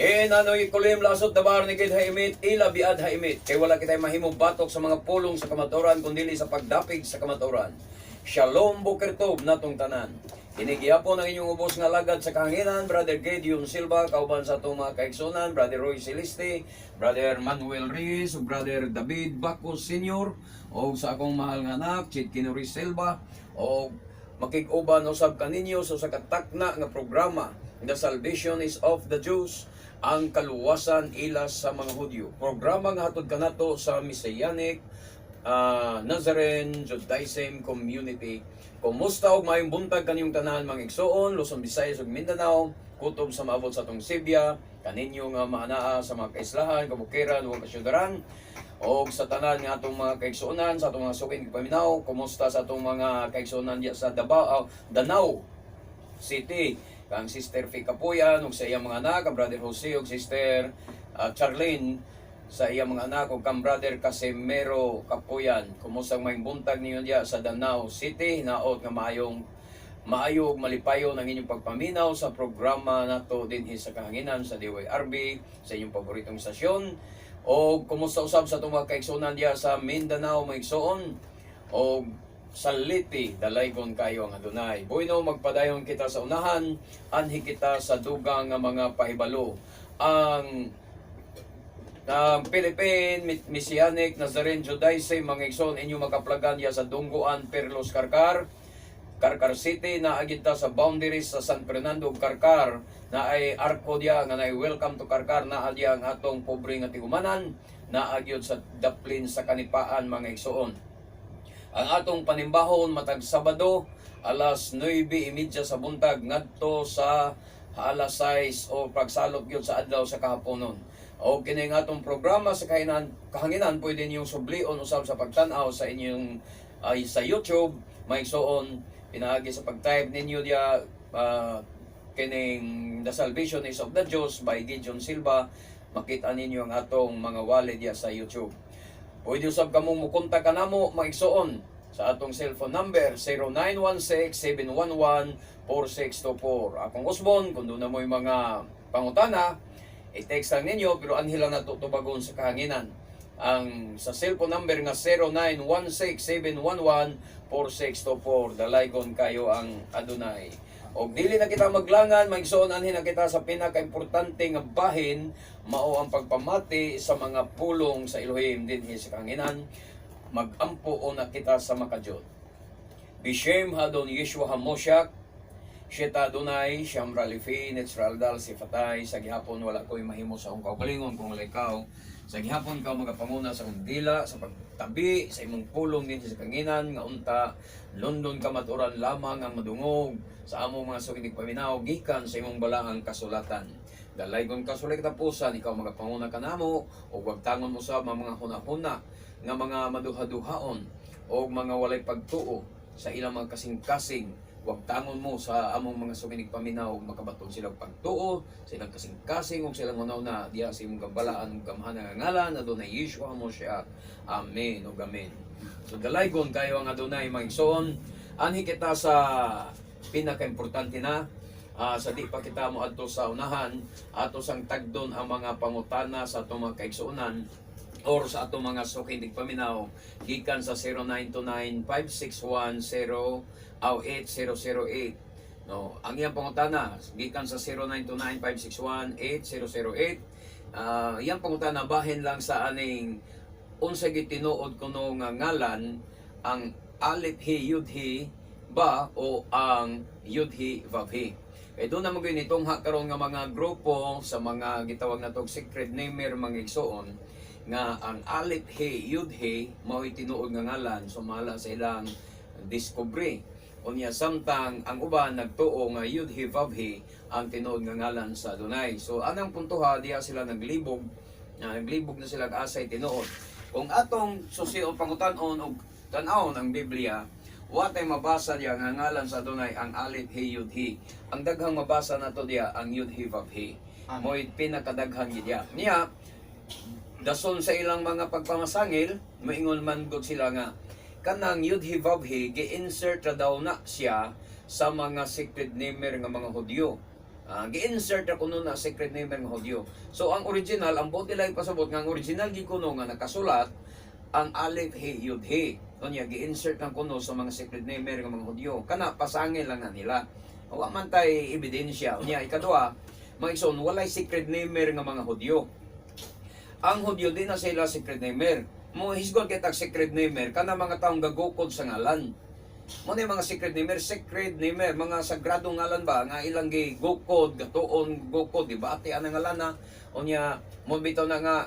Nanoy kulim lasot dabar ni gid haimit ila biad haimit kay wala kitay mahimong batok sa mga pulong sa kamaturan kundi sa pagdapig sa kamaturan. Shalom Boker Tov natong tanan. Inigiyapon ang inyong ubos nga lagad sa kahanginan, Brother Gideon Silva, kauban sa itong mga kaigsunan, Brother Roy Celeste, Brother Manuel Reyes, Brother David Bacos Sr., o sa akong mahal nga anak, Chid Kinuri Silva, o makig-uban usab kaninyo sa katakna nga programa, The Salvation is of the Jews, ang kaluwasan ilas sa mga Hudyo. Programa nga hatod kanato sa Messianic Nazarene Judaism Community. Kumusta og maayong buntag kaniyong tanan mga igsoon, Luzon, Visayas ug Mindanao, kutob sa maabot sa atong Sibya, kaninyo nga maanaa sa mga kaislahan, kabukiran ug kasyudaran, o sa tanan nga atong mga kaigsuonan, sa atong mga suking paminaw, kumusta sa atong mga kaigsuonan diya sa Danao City, kang Sister Fika Puyan, ug sa iyang mga anak, ang Brother Jose ug Sister Charlene, sa iyang mga anak ug kang Brother Casimero Kapuyan. Kumusta may buntag niyo diya sa Danao City, naot nga maayog malipayon ang inyong pagpaminaw sa programa nato dinhi sa kahanginan sa DYRB, sa inyong paboritong stasyon. O kumusta usab sa itong mga kaigsuonan diya sa Mindanao, mga igsoon, o sa Liti, dalaygon kayo ang Adonai. Bueno, magpadayon kita sa unahan, anhi kita sa dugang nga mga pahibalo. Ang Philippine Messianic Nazarene Judaism, mga igsoon, inyo makaplagan ya sa Dungguan, Perlos, Carcar City, na agita sa boundaries sa San Fernando, Carcar, na ay arko diya, nga na ay welcome to Carcar, na adya ang atong pobre nga tigumanan, na agyod sa Daplin sa Kanipaan, mga igsoon. Ang atong panimbahon matag Sabado, alas 9:30 sa buntag, ngadto sa alas 6 o pagsalot gyud sa adlaw sa kahaponon. O kini nga atong programa sa kahanginan pwede niyong sublion usab sa pagtan-aw sa inyong sa YouTube, may igsoon, pinaagi sa pag-type ninyo diya kining The Salvation is of the Jews by Gideon Silva, makita ninyo ang atong mga wallet diya sa YouTube. Pwede usab kamong mukontak kanamo, mga igsoon, sa atong cellphone number 0916-711-4624. Akong Usbon, kung doon na mo'y mga pangutana, i-text lang ninyo, pero anhil lang natutubagon sa kahanginan. Ang sa cellphone number nga 0916-711-4624. Dalaygon kayo ang Adonai. O dili na kita maglangan, maigsoon anhin na kita sa pinaka-importante nga bahin, mao ang pagpamati sa mga pulong sa Elohim dinhi sa kahanginan. Magampo o na kita sa makajod. Bishem hadon Yeshua HaMoshiach, Sheta Adonai, Shamra Lifi, Netzraldal, Sifatay, sa gihapon wala ko'y mahimo sa akong kaugalingon kung wala ikaw. Sa gihapon ka magapanguna sa akong dila, sa pagtabi, sa imong pulong din sa kanginan, nga unta, London ka maturan lamang ang madungog, sa among mga sukinig paminaw, gikan sa imong balaang kasulatan. Dalaygon kasulit tapusan, ikaw magapanguna ka namo, o wagtangon mo sa mga huna-huna, nga mga maduha-duhaon, o mga walay pagtuo, sa ilang mga kasing-kasing. Huwag tangon mo sa among mga suminig paminaw, makabaton silang pagtuo, silang kasing-kasing, o silang unaw na diya sa imong gambalaan, gamahan ng ngalan, Adonai Yeshua HaMoshiach. Amen o Amen. So dalaygon kayo ang Adonai, mga igsoon. Anhi kita sa pinaka-importante na, sa di pa kita mo adto sa unahan, ato sang tagdon ang mga pangutana sa atong mga kaigsuonan, or sa atong mga sukinig paminaw, gikan sa 0929-561-0808. No, ang iyang pangutana gikan sa 0929-561-8008. Iyang pangutana bahin lang sa aning unsa gid tinuod kuno nga ngalan, ang Alif He Yud He ba o ang Yud He Vav He. Kaya doon naman gawin itong karon nga mga grupo sa mga gitawag na tog secret namer, mga igsoon, nga ang Alif He Yud He mao'y tinuod nga ngalan, sumala sa ilang discovery. Unya samtang ang uban nagtuo nga Yud He Vav He ang tinuod nga ngalan sa Adonai. So anang puntuha diya sila naglibog na sila asay tinuod. Kung atong susiyo pangutan-on og tan-awon ang Biblia, watay mabasa diya nga ngalan sa Adonai ang Alif He Yud He. Ang daghang mabasa nato diya ang Yud He Vav He. Mo'y pinakadaghang diya. Niya dason sa ilang mga pagpamasangil, maingon man gud sila nga kanang Yud He Vav He gi-insert ra daw na siya sa mga secret namer nga mga Hudyo. gi-insert na kuno na secret name nga Hudyo. So ang original, ang bote lang pasabot nga ang original gikuno nga nakasulat ang Aleph He Yud He. Unya gi-insert ng kuno sa mga secret name nga mga Hudyo. Kana pasangil lang na nila. Wa man tay ebidensya. Unya ikaduha, mga igsoon, walay secret name nga mga Hudyo. Ang Hudyo din na sila secret name. Mo hisgon kay tag secret name kana mga taong gagukod sa ngalan. Mo ni mga secret name, mga sagradong ngalan ba nga ilang gi gukod, gatuon gukod, di ba? Ati anang ngalan na unya mo bitaw na nga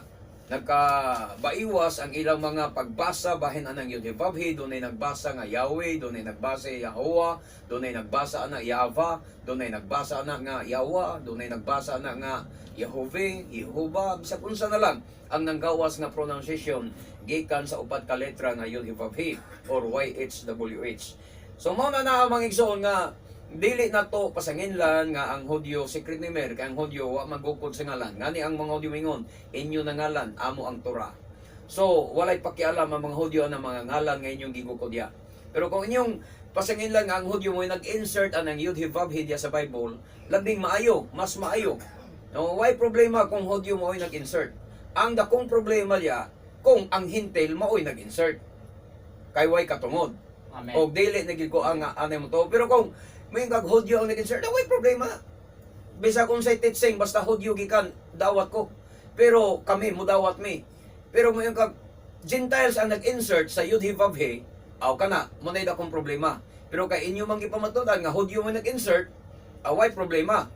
nagkabaiwas ang ilang mga pagbasa bahin anang Yod-He-Vav-He, dunay nagbasa nga Yahweh, dunay nagbasa Yahowa, dunay nagbasa ana Yahva, dunay nagbasa ana nga Yahwa, dunay nagbasa ana nga Yehovah, Yehovah, bisag unsa na lang ang nanggawas nga pronunciation gikan sa upat ka letra nga Yod-He-Vav-He or YHWH. So mao na mga igsoon nga dili na to pasanginlan nga ang Hudyo secret name kay ang Hudyo wa magukod sa ngalan. Ngani ang mga Hudyo mingon, inyo na ngalan amo ang Torah. So walay pakialam ang mga Hudyo na mga ngalan nga inyong gigukodya. Pero kung inyong pasanginlan nga ang Hudyo mo nag-insert anang Yod-He-Vav-He diya sa Bible, labing maayo, mas maayo. No, why problema kung Hudyo mo nag-insert? Ang dakong problema diya kung ang hintil maoy nag-insert. Kay way katungod. Amen. O dili nagid ko ang anay mo to. Pero kung may kag Hudyo ang nag-insert, way problema. Bisa kung say teaching basta Hudyo gikan dawat ko. Pero kami mo dawat mi. Pero may kag Gentiles ang nag-insert sa Yod-He-Vav-He, aw kana mo nay dakong problema. Pero kay inyo man gipamatudan nga Hudyo man nag-insert, way problema.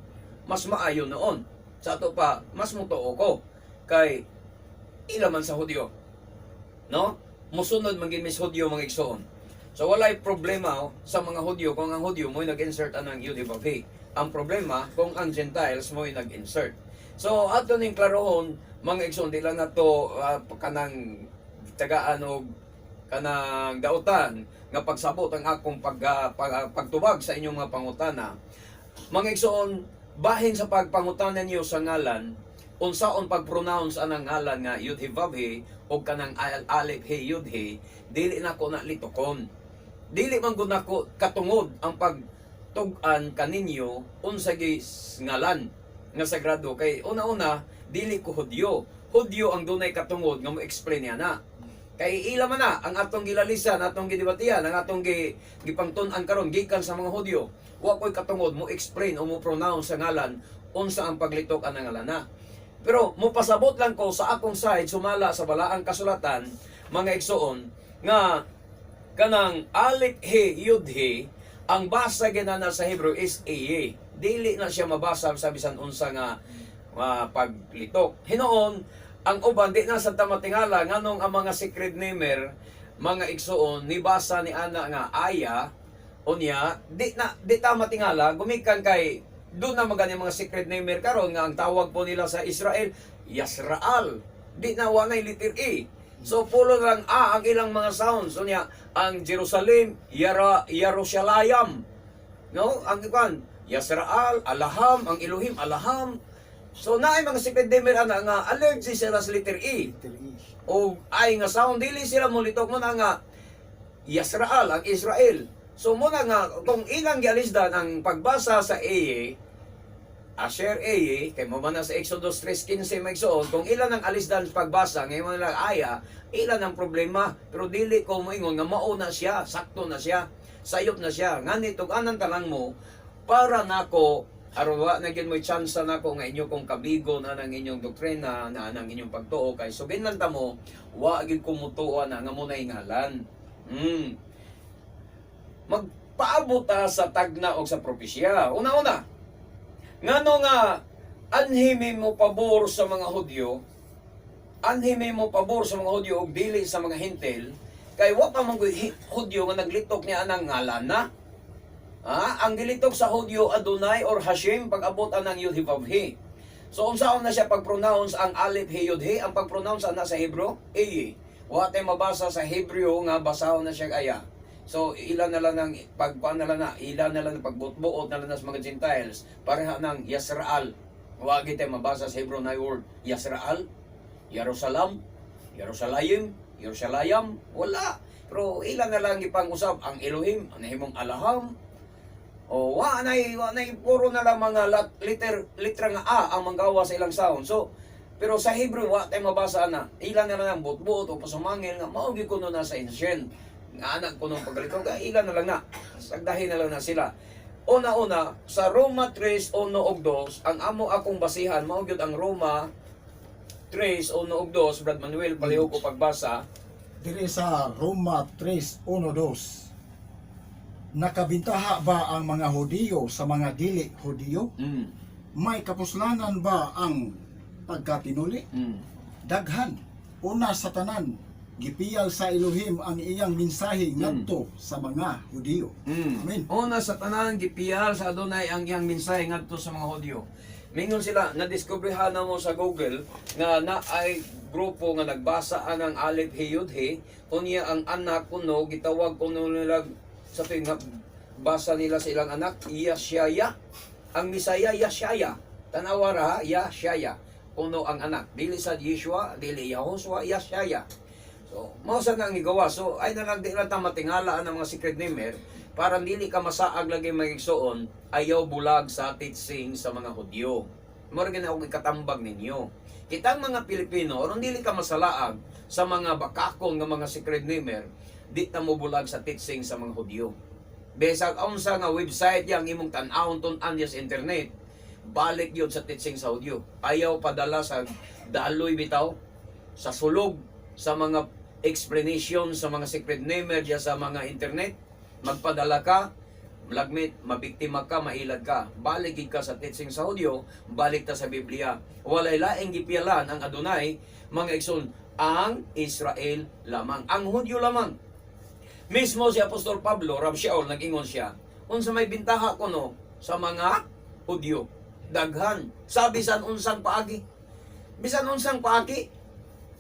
Mas maayo noon. Sa ato pa mas mutuo ko kay ila man sa Hudyo. No? Musunod man gid mis Hudyo mga igsoon. So walay problema sa mga Hudyo kung ang Hudyo mo nag-insert anang Yod-He-Vav-He. Ang problema kung ang Gentiles mo nag-insert. So ato ning klarohon mga igsoon di lang nato kanang tagaan og kanang dautan nga pagsabot ang akong pagtubag sa inyong mga pangutana. Mga igsoon, bahin sa pagpangutanan niyo sa ngalan, unsaon pag-pronounce anang ngalan nga Yod-He-Vav-He o kanang Aleph He Yud-He, dili na ko na litokon. Dili man gud nako katungod ang pagtug-an kaninyo unsa gi ngalan nga sagrado kay una-una dili ko Hudyo. Hudyo ang dunay katungod nga mo explain niya na. Kay ila man na ang atong gilalisan, atong gidebatihan, ang atong gipangtun-an karon gikan sa mga Hudyo. Wa koy katungod mo explain o mo pronounce sa ngalan unsa ang paglitok anang ngalan na. Pero mo pasabot lang ko sa akong side sumala sa balaang kasulatan mga igsoon nga kanang Aleph He Yud-He ang basa ginana sa Hebrew is Eye. Dili na siya mabasa sa bisan unsa nga paglitok. Hinoon ang uban di na sa tamatingala nganong ang mga secret namer mga igsoon ni basa ni ana nga aya unya di ta matingala gumikan kay doon na magani mga secret namer karon nga ang tawag po nila sa Israel Yasraal. Di na wanay letter E. So pulo lang ang ilang mga sounds. So niya ang Jerusalem Yerushalayim. No? Ang ikan Yasraal, Alaham, ang Elohim Alaham. So naay mga secret namer ana nga allergy sila sa letter E. O ay nga sound dili sila mulitok mo na nga Yasraal ang Israel. So muna nga, kung ilang gialisdan ang pagbasa sa Eye, Asher Eye, kay mo man na sa Exodus 3:15 magsuon, kung ilan ang alisdan sa pagbasa, ngayon lang aya, ilan ang problema, pero dili ko moingon nga mao na siya, sakto na siya, sayop na siya. Ngani tug-anan talang mo, para nako, aron wa na gyud mo'y chance nako nga inyo kung kabigo na ng inyong doktrina, na ng inyong pagtuo, kay subin lang ta mo, wa gyud kumutuan na nga mo na ngalan. Magpaabot sa tagna o sa propesya. Una-una, ngano nga anhimi mo pabor sa mga Hudyo, anhimi mo pabor sa mga Hudyo og dili sa mga Hintil, kay wa pa man Hudyo nga naglitok niya anang ngalan na. Ang gilitok sa Hudyo Adonai or Hashem pag-abot anang Yod-He-Vav-He. So unsaon na siya pag-pronounce ang Aleph He Yud-He, ang pag-pronounce na sa Hebrew, Eye. Wa tay mabasa sa Hebreo nga basahon na siya aya. So ilan na lang ng ilan na lang ng pagbutbuot na lang sa mga Gentiles, pareha ng Yasraal. Wa gid tay mabasa sa Hebrew na word Yasraal, Jerusalem, Yerushalayim, wala. Pero ilan na lang ipang-usab ang Elohim, ang nahimong Alaham. O wa nay puro na lang mga litra nga A ang manggawa sa ilang sound. So pero sa Hebrew wa tay mabasa na. Ilan na lang butbut o pasumangil nga mao gyud kuno na sa ancient. Nga anak kuno pagalito ga ilan na lang na. Sagdahin na lang na sila. Una-una sa Roma 3:1 ug 2 ang amo akong basihan mao gyud ang Roma 3:1 ug 2 Brad Manuel palihog ko pagbasa. Diri sa Roma 3:1-2. Nakabintaha ba ang mga Hudiyo sa mga dili Hudiyo? May kapuslanan ba ang pagkatinuli? Daghan, una sa tanan, gipiyal sa Elohim ang iyang mensahe ngadto sa mga Hudiyo. Amen. Una sa tanan gipiyal sa Adonai ang iyang mensahe ngadto sa mga Hudyo. Mingon sila nadiskubrihan na mo sa Google nga naay grupo nga nagbasa ang Aleph He Yud He unya ang anak kuno gitawag kuno nila sa tuwing basa nila sa ilang anak Yashaya. Ang Misaya Yashaya. Tanawa ra Yashaya. Kuno ang anak. Dili sa Yeshua, dili Yahoshua, Yashaya. So, mao sa nang igawa. So, ay na lang di lang matingala ang mga secret namer para dili ka masaag lagi magigsoon ayaw bulag sa teaching sa mga Hudyo. Mura gina og ikatambag ninyo. Kitang mga Pilipino, aron dili ka masalaag sa mga bakakon nga mga secret namer, di ta mo bulag sa teaching sa mga Hudyo. Besag unsa nga website yang imong tan-awon tun-an sa internet, balik yun sa teaching sa Hudyo. Ayaw padala sa daloy bitaw, sa sulog, sa mga explanation sa mga secret namer diya sa mga internet, magpadala ka, lagmit, mabiktima ka, mailad ka. Balik ka sa teaching sa Hudyo, balik ta sa Biblia. Walay laing gipialan ang Adonai, mga igsoon, ang Israel lamang, ang Hudyo lamang. Mismo si Apostol Pablo, Rab Shaul, nag-ingon siya, unsa may bintaha kuno sa mga Hudyo. Daghan. Sabi san unsang paagi. Bisan unsang paagi.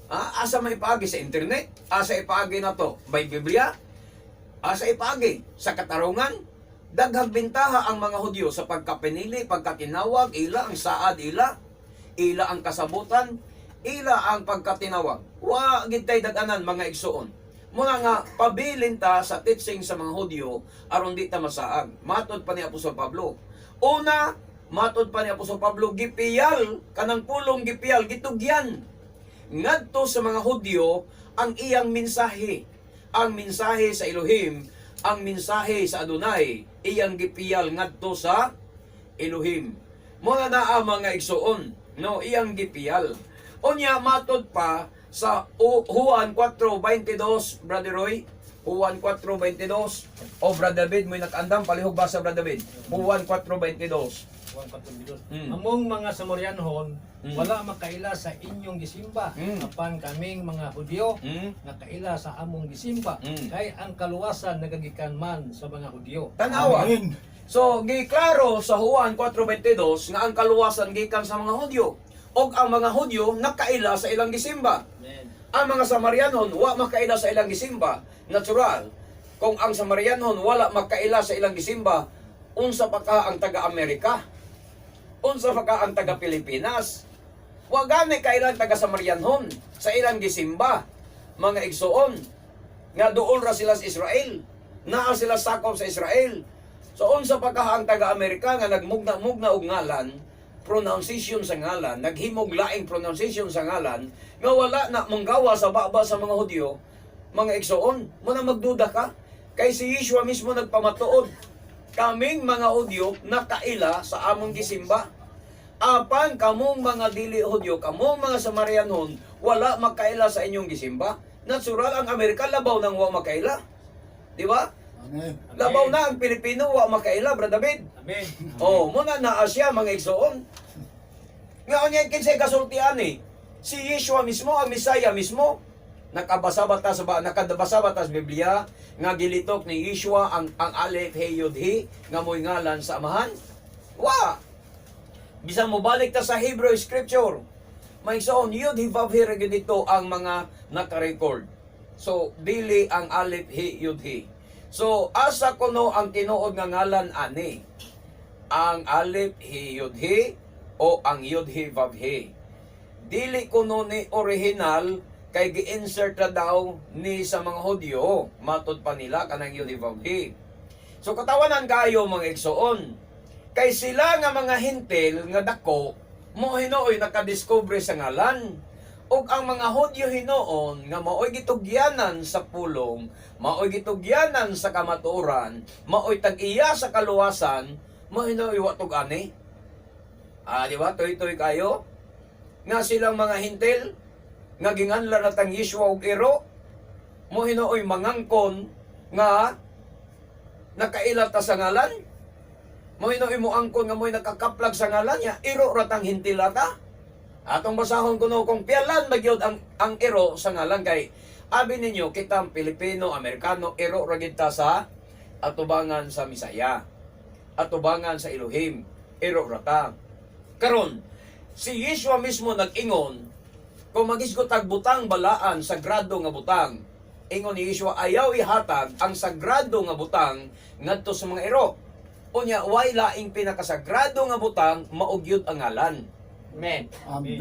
Asa may paagi sa internet? Asa ipaagi na to? By Biblia? Asa ipaagi? Sa katarungan? Daghang bintaha ang mga Hudyo sa pagkapinili, pagkatinawag, ila ang saad, ila ang kasabutan, ila ang pagkatinawag. Wa gitay daganan mga igsuon. Muna nga pabilin ta sa teaching sa mga Hudyo aron di ta masaag. Matod pa ni Apostol Pablo. Una, matod pa ni Apostol Pablo, gipiyal kanang pulong gipiyal gitugyan ngadto sa mga Hudyo ang iyang mensahe. Ang mensahe sa Elohim, ang mensahe sa Adonai, iyang gipiyal ngadto sa Elohim. Muna na ang mga igsuon, no, iyang gipiyal. Unya matod pa sa Juan 4:22, Brother Roy, Juan 4:22. O Brother David, may nakandam palihog basa Brother David. Juan 4:22. Among mga Samarianhon, wala makaila sa inyong gisimba. Apan kaming mga Hudyo, nakaila sa among gisimba. Kay ang kaluwasan nagagikan man sa mga Hudyo. Tanawa. Amen. So, giklaro sa Juan 4:22 nga ang kaluwasan gikan sa mga Hudyo. Og ang mga Hudyo nakaila sa ilang gisimba. Amen. Ang mga Samarianon wa makaila sa ilang gisimba. Natural. Kung ang Samarianon wala makaila sa ilang gisimba, unsa pa ka ang taga-Amerika? Unsa pa ka ang taga-Pilipinas? Wa gani kailan taga-Samarianon sa ilang gisimba. Mga igsuon nga duol ra sila sa Israel. Naa sila sakop sa Israel. So unsa pa ka ang taga-Amerika nga nagmugna-mugna og ngalan, pronunciation sa ngalan, naghimog laing pronunciation sa ngalan, nga wala na manggawa sa baba sa mga Hudyo, mga igsuon, mo na magduda ka. Kay si Yeshua mismo nagpamatuod, kaming mga Hudyo nakaila sa among gisimba. Apan kamong mga dili Hudyo, kamong mga Samarianon, wala makaila sa inyong gisimba. Natural ang Amerika labaw nang wa makaila. Di ba? Amen. Labaw na ang Pilipino wa makaila, Brother David. Amen. Oh, muna na Asya mga igsoon. Nga unya kinsay kasultian eh. Si Yeshua mismo, ang Misaya mismo, nakabasa ba ta sa Biblia nga gilitok ni Yeshua ang Aleph He Yud He nga moy ngalan sa Amahan? Wa. Bisan mo balik ta sa Hebrew scripture. May igsoon Yud He Vav He ra gyud dito ang mga naka-record. So dili ang Aleph He Yud He. So asa kuno ang tinuod nga ngalan ani? Ang Aleph He Yud He o ang Yud He Vav He. Dili kuno ni original kay gi-insert na daw ni sa mga Hudyo, matod pa nila kanang Yud He Vav He. So katawanan kayo mga igsoon. Kay sila nga mga hintil nga dako mo hinuoy nakadiscover sa ngalan. Ug ang mga Hudyo hinoon nga maoy gitugyanan sa pulong, maoy gitugyanan sa kamatuoran, maoy tag-iya sa kaluwasan, mo hinuoy wa tug-ani. Di ba? Toy-toy kayo nga silang mga hintil nga ginganlan natang Yeshua og iro, mo hinuoy mangangkon nga nakaila ta sa ngalan. Mo hinuoy mo angkon nga mo'y nakakaplag sa ngalan niya, iro ratang hintil ata. Atong basahon kuno kung pialan magyod ang iro sa ngalan kay abi ninyo kitang Pilipino, Amerikano, iro ra gid ta sa atubangan sa Misaya. Atubangan sa Elohim, iro ra ta. Karon si Yeshua mismo nag-ingon kung magisgotag butang balaan, sagrado nga butang. Ingon ni Yeshua, ayaw ihatag ang sagrado nga butang ngadto sa mga iro. Unya, way laing pinakasagrado nga butang, maugyod ang ngalan. Amen. Amen.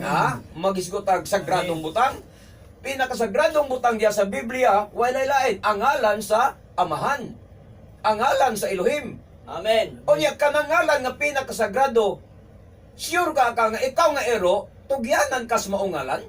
Magisgotag sagradong butang. Pinakasagradong butang diya sa Biblia, way lain ang ngalan sa Amahan. Ang ngalan sa Elohim. Amen. Unya, kanang ngalan nga pinakasagrado, sure ka nga ikaw nga ero, tugyanan kas maong ngalan?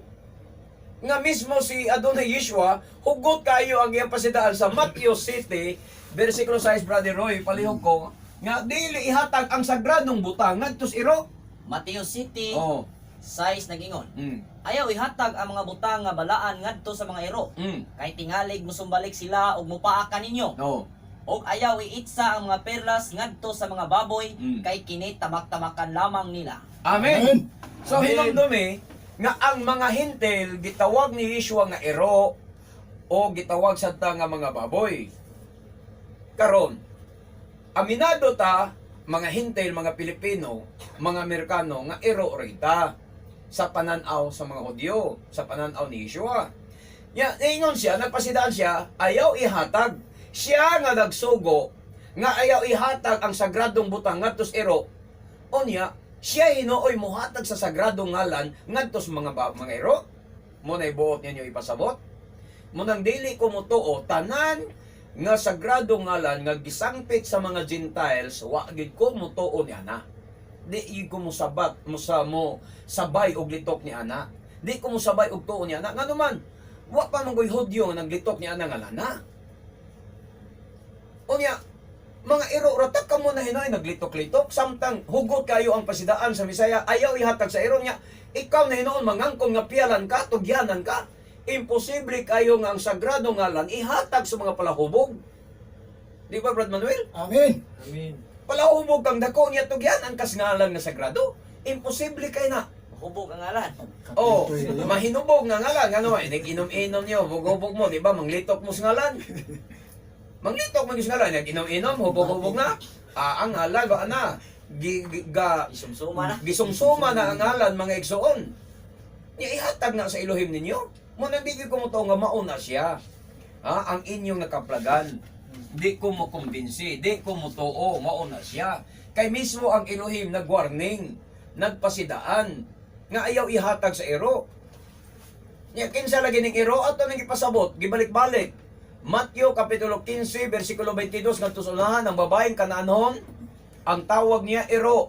Nga mismo si Adonai Yeshua, hugot kayo ang iyang pasidaan sa Matthew City, versikulo 6, Brother Roy, palihog ko, nga dili ihatag ang sagradong butang ngadto sa iro. Mateo City, Oh. 6 nagingon. Mm. Ayaw ihatag ang mga butang nga balaan ngadto sa mga iro. Mm. Kay tingalig musumbalik sila ug mupaakan ninyo. No. Og ayaw iitsa ang mga perlas ngadto sa mga baboy Mm. kay kini tamak-tamakan lamang nila. Amen. Amen. So Amen. hinumdumi nga ang mga hintil gitawag ni Yeshua nga ero o gitawag sadta nga mga baboy. Karon, aminado ta mga hintil, mga Pilipino, mga Amerikano nga ero rita sa pananaw sa mga Hudyo, sa pananaw ni Yeshua. Ya, ingon siya, nagpasidaan siya, ayaw ihatag. Siya nga nagsugo nga ayaw ihatag ang sagradong butang ngadto sa ero. Unya, siya hinuoy muhatag sa sagradong ngalan ngadto sa mga ero. Mo na ibuot ninyo ipasabot. Mo nang dili ko mutuo tanan nga sagradong ngalan nga gisangpit sa mga Gentiles, wa gid ko mutuo ni ana. Di gid ko musabat mo sabay og litok ni ana. Di ko musabay og tuo ni ana. Ngano man, wa pa man ko'y Hudyo nga naglitok ni ana nga lana. Unya, mga iro ratak ka mo na hinoy naglitok-litok samtang hugot kayo ang pasidaan sa Misaya, ayaw ihatag sa iro niya. Ikaw na hinoon mangangkon nga pialan ka, tugyanan ka. Imposible kayo nga ang sagrado ngalan ihatag sa mga palahubog. Di ba, Brad Manuel? Amen. Amen. Palahubog kang dako niya tugyanan kas ngalan nga sagrado. Imposible kay na. Hubog ang ngalan. Oh, Kapitoy kayo. mahinubog nga ngalan. Ano, nag-inom-inom niyo, hubog-hubog mo, di ba? Manglitok mo sa ngalan. Manglitok mo sa ngalan, nag-inom-inom, hubog-hubog na. Ang ngalan, ba na? Isumsuma na. Gisumsuma na ang ngalan, mga igsoon. Niya ihatag na sa Elohim ninyo. Mo nabigay ko mo to nga mauna siya. Ang inyong nakaplagan. Di ko mo kumbinsi, di ko mo too, mauna siya. Kay mismo ang Elohim nag-warning, nagpasidaan, nga ayaw ihatag sa ero. Niya, kinsa lagi ng ero, at nang ipasabot, gibalik-balik. Matthew Kapitulo 15, versikulo 22, ngadto sa unahan, ang babaeng Kanaanhon, ang tawag niya ero,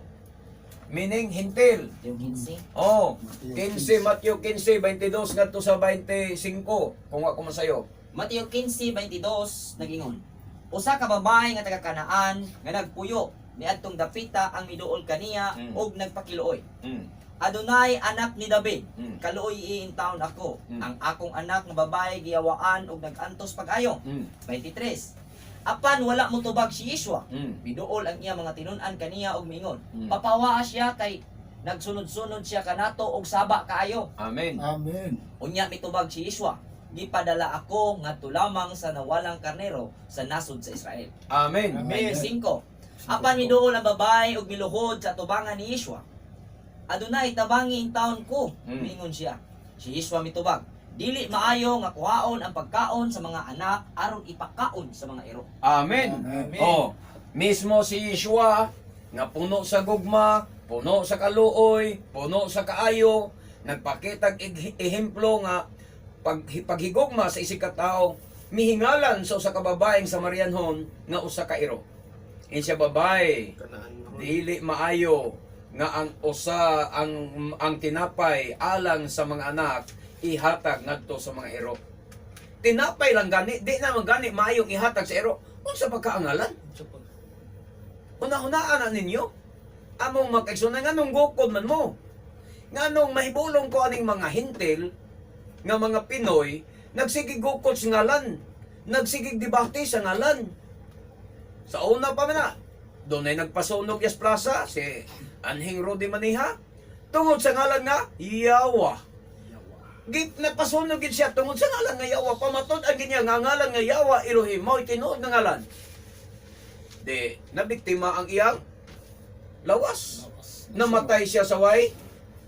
meaning hintil. Yung 15. Oh, 15, Matthew 15, 22, ngadto sa 25, kung ako masayo. Mateo 15:22 nagingon. Usa ka babae nga taga Kanaan nga nagpuyo niadtong dapita ang miduol kaniya og nagpakiluoy. Adunay anak ni David, kaluoy iintawon ako. Ang akong anak nga babae giyawaan og nagantos pag-ayo. 23. Apan wala mo tubag si Yeshua. Miduol ang iya mga tinun-an kaniya og mingon. Papawaa siya kay nagsunod-sunod siya kanato og saba kaayo. Amen. Amen. Unya mitubag si Yeshua. Gipadala ako ngadto lamang sa nawalang karnero sa nasod sa Israel. Amen. Amen. 5. Apan miduol ang babae og miluhod sa tubangan ni Yeshua. Adunay tabangi in taon ko, mingon siya. Si Yeshua mitubag, dili maayo nga kuhaon ang pagkaon sa mga anak aron ipakaon sa mga iro. Amen. Amen. Oh, mismo si Yeshua nga puno sa gugma, puno sa kaluoy, puno sa kaayo, nagpakitag ehemplo nga paghigugma sa isig ka tao, mihingalan sa usa ka babaeng Samarianhon nga usa ka iro. Insya babay, dili maayo nga ang usa ang tinapay alang sa mga anak ihatag ngadto sa mga ero. Tinapay lang gani, di naman gani maayong ihatag sa ero. Unsa pagkaangalan? Una-hunaan na ninyo. Among magkaigsunan nga nung gukod man mo. Nga nung mahibulong ko aning mga hintil nga mga Pinoy, nagsigig gukod sa ngalan. Nagsigig debate sa ngalan. Sa una pa man na, doon ay nagpasunog Yas Plaza, si Anhing Rodi Maniha, tungod sa ngalan nga, Yawa. Napasunog gid siya tungod sa ngalan nga Yawa. Pamatod ang ginya nga ngalan nga Yawa, Elohim, mao'y tinuod nga ngalan. Di, nabiktima ang iyang lawas. Namatay siya sa way,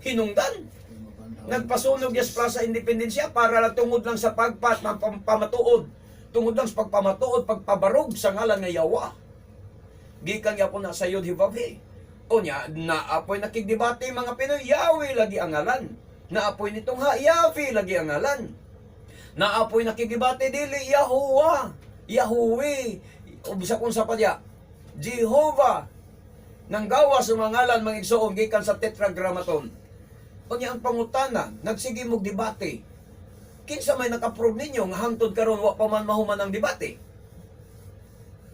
hinungdan. Nagpasunog Yas Plaza Independensya para lang tungod lang sa pamatuod. Tungod lang sa pagpamatuod, pagpabarog sa ngalan nga Yawa. Gikan yapon na sa Yod Hivavi. O niya, naapoy nakigdebate mga Pinoy, Yahweh lagi ang ngalan. Naapoy nitong ha, Yahweh lagi ang ngalan. Naapoy nakigdebate dili, Yahuwah, Yahweh. O bisa kung sa padya, Jehovah. Nang gawa sa mga ngalan, mga igsoon, gikan sa Tetragrammaton. O niya ang pangutana, nagsige mong debate. Kinsa may nakaprove ninyo nga hangtod karon wa pa man mahuman ang debate.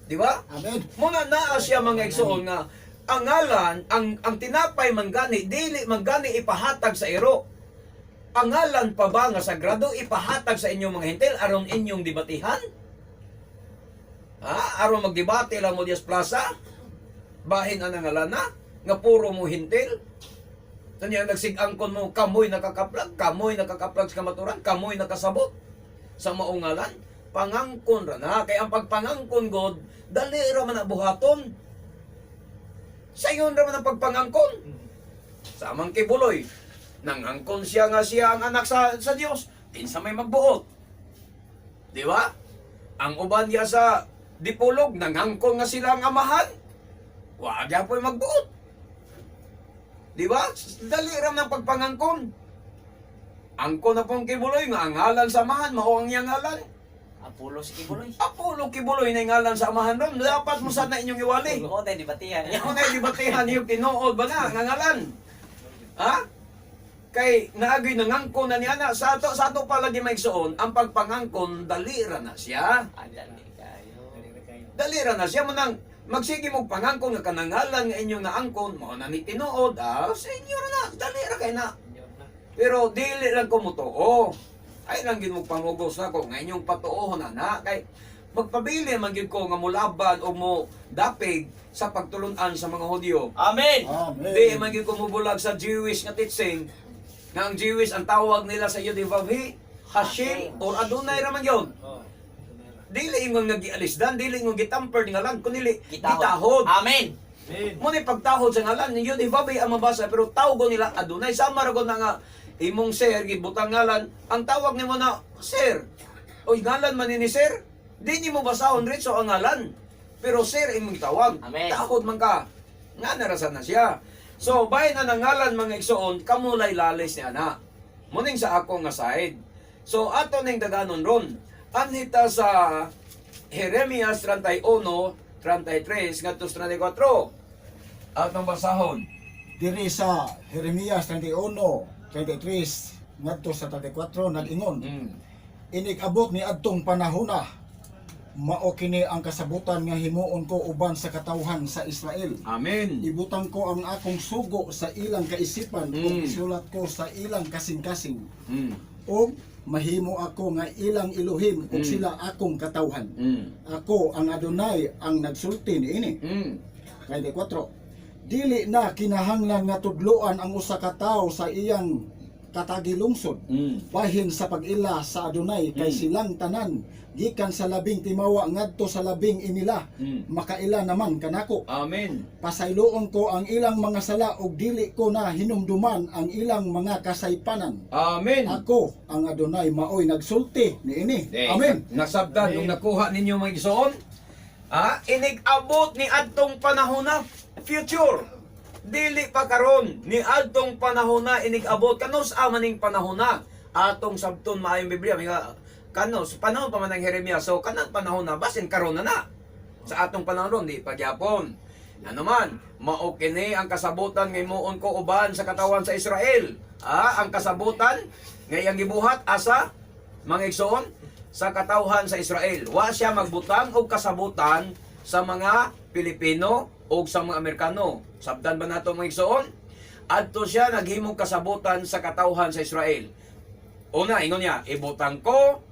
Di ba? Amen. Muna naa siya mga igsoon nga ang ngalan, ang tinapay man gani, dili man gani ipahatag sa ero. Ang ngalan pa ba nga sagrado ipahatag sa inyong mga hintil aron inyong debatihan? Ha? Aron magdebate lang mo Dias Plaza? Bahin ang ngalan na nga puro mo hintil? Tanya nagsigangkon mo, kamoy nakakaplag sa kamaturan, kamoy nakasabot sa maong ngalan. Pangangkon ra na, kay ang pagpangangkon God, dali ra man ang buhaton. Sa iyon ra man ang pagpangangkon. Samang kibuloy, nangangkon siya nga siya ang anak sa Dios, kinsa may magbuot. Di ba? Ang uban niya sa Dipolog, nangangkon nga sila ang amahan. Wa gyapon magbuot. Di ba? Dali ram ng pagpangangkon. Angkon na pong kibuloy nga ang ngalan sa amahan, mao ang iyang ngalan. Apollo si Kibuloy. Apollo kibuloy na yung ngalan sa amahan ram. Dapat mo sana inyong iwali. Oo, tayo dibatihan. Ako na dibatihan yung tinuod ba na nga ngalan. Ha? Kay naagay nangangkon na niya na sa ato pala di maigsoon, ang pagpangangkon dali ra na siya. Adali kayo. Dali ra na siya manang magsige mo pangangkon nga kanangalan nga inyong naangkon mo na ni tinuod. Sa inyo ra na, dali ra kay na. Pero dili lang ko mutuo. Ay lang gid mo pangugos na ko nga inyong patuohon na kay magpabili man gid ko nga mulaban o mo dapig sa pagtulunan sa mga Hudyo. Amen. Amen. Di man gid ko mubulag sa Jewish nga teaching nga ang Jewish ang tawag nila sa Yodivavhi, Hashem or Adonai ra man yun. Dili ingon nga gialisdan, dili ingon gitamper nga lang kunili gitahod. Amen. Mo ni pagtahod sa ngalan ni Yodivavhi ang mabasa pero tawgon nila Adonai sama ra gud na nga imong sir gibutang ngalan, ang tawag nimo na sir. Oy ngalan man ni sir. Di nimo basahon ritso ang ngalan. Pero sir imong tawag. Amen. Tahod man ka. Nga narasan na siya. So bahin na nangalan mga igsoon, kamulay lalis ni ana. Muning sa ako nga side. So ato ning daganon ron. Anhita sa Jeremias 31:33 ngadto 34. Atong basahon. Diri sa Jeremias 31:33 ngadto sa 34 nag-ingon. Inig-abot ni adtong panahona, mao kini ang kasabutan nga himuon ko uban sa katawhan sa Israel. Amen. Ibutang ko ang akong sugo sa ilang kaisipan ug isulat ko sa ilang kasing-kasing. Ug mahimo ako nga ilang Elohim ug sila akong katawhan. Ako ang Adonai ang nagsulti niini. 24. Dili na kinahanglan nga tudloan ang usa ka tawo sa iyang katagilungsod bahin sa pag-ila sa Adonai kay silang tanan gikan sa labing timawa ngadto sa labing inila makaila naman kanako. Amen. Pasayloon ko ang ilang mga sala ug dili ko na hinumduman ang ilang mga kasaypanan. Amen. Ako ang Adonai maoy nagsulti niini. Amen. Nasabtan nung nakuha ninyo mga igsoon. Inig-abot ni adtong panahon na future. Dili pa karon ni adtong panahon na inig-abot kanos amaning panahon na atong sabton maayong Biblia mga kanos panahon pa man ng Jeremias so kanang panahon na basin karon na. Sa atong panahon di pagyapon. Ano man, mao kini ang kasabutan nga himuon ko uban sa katawan sa Israel. Ang kasabutan nga iyang gibuhat asa mga igsoon sa katawhan sa Israel. Wa siya magbutang og kasabutan sa mga Pilipino o sa mga Amerikano. Sabtan ba nato mga igsoon? Adto siya naghimong kasabutan sa katawhan sa Israel. Una, ingon niya, ibutang ko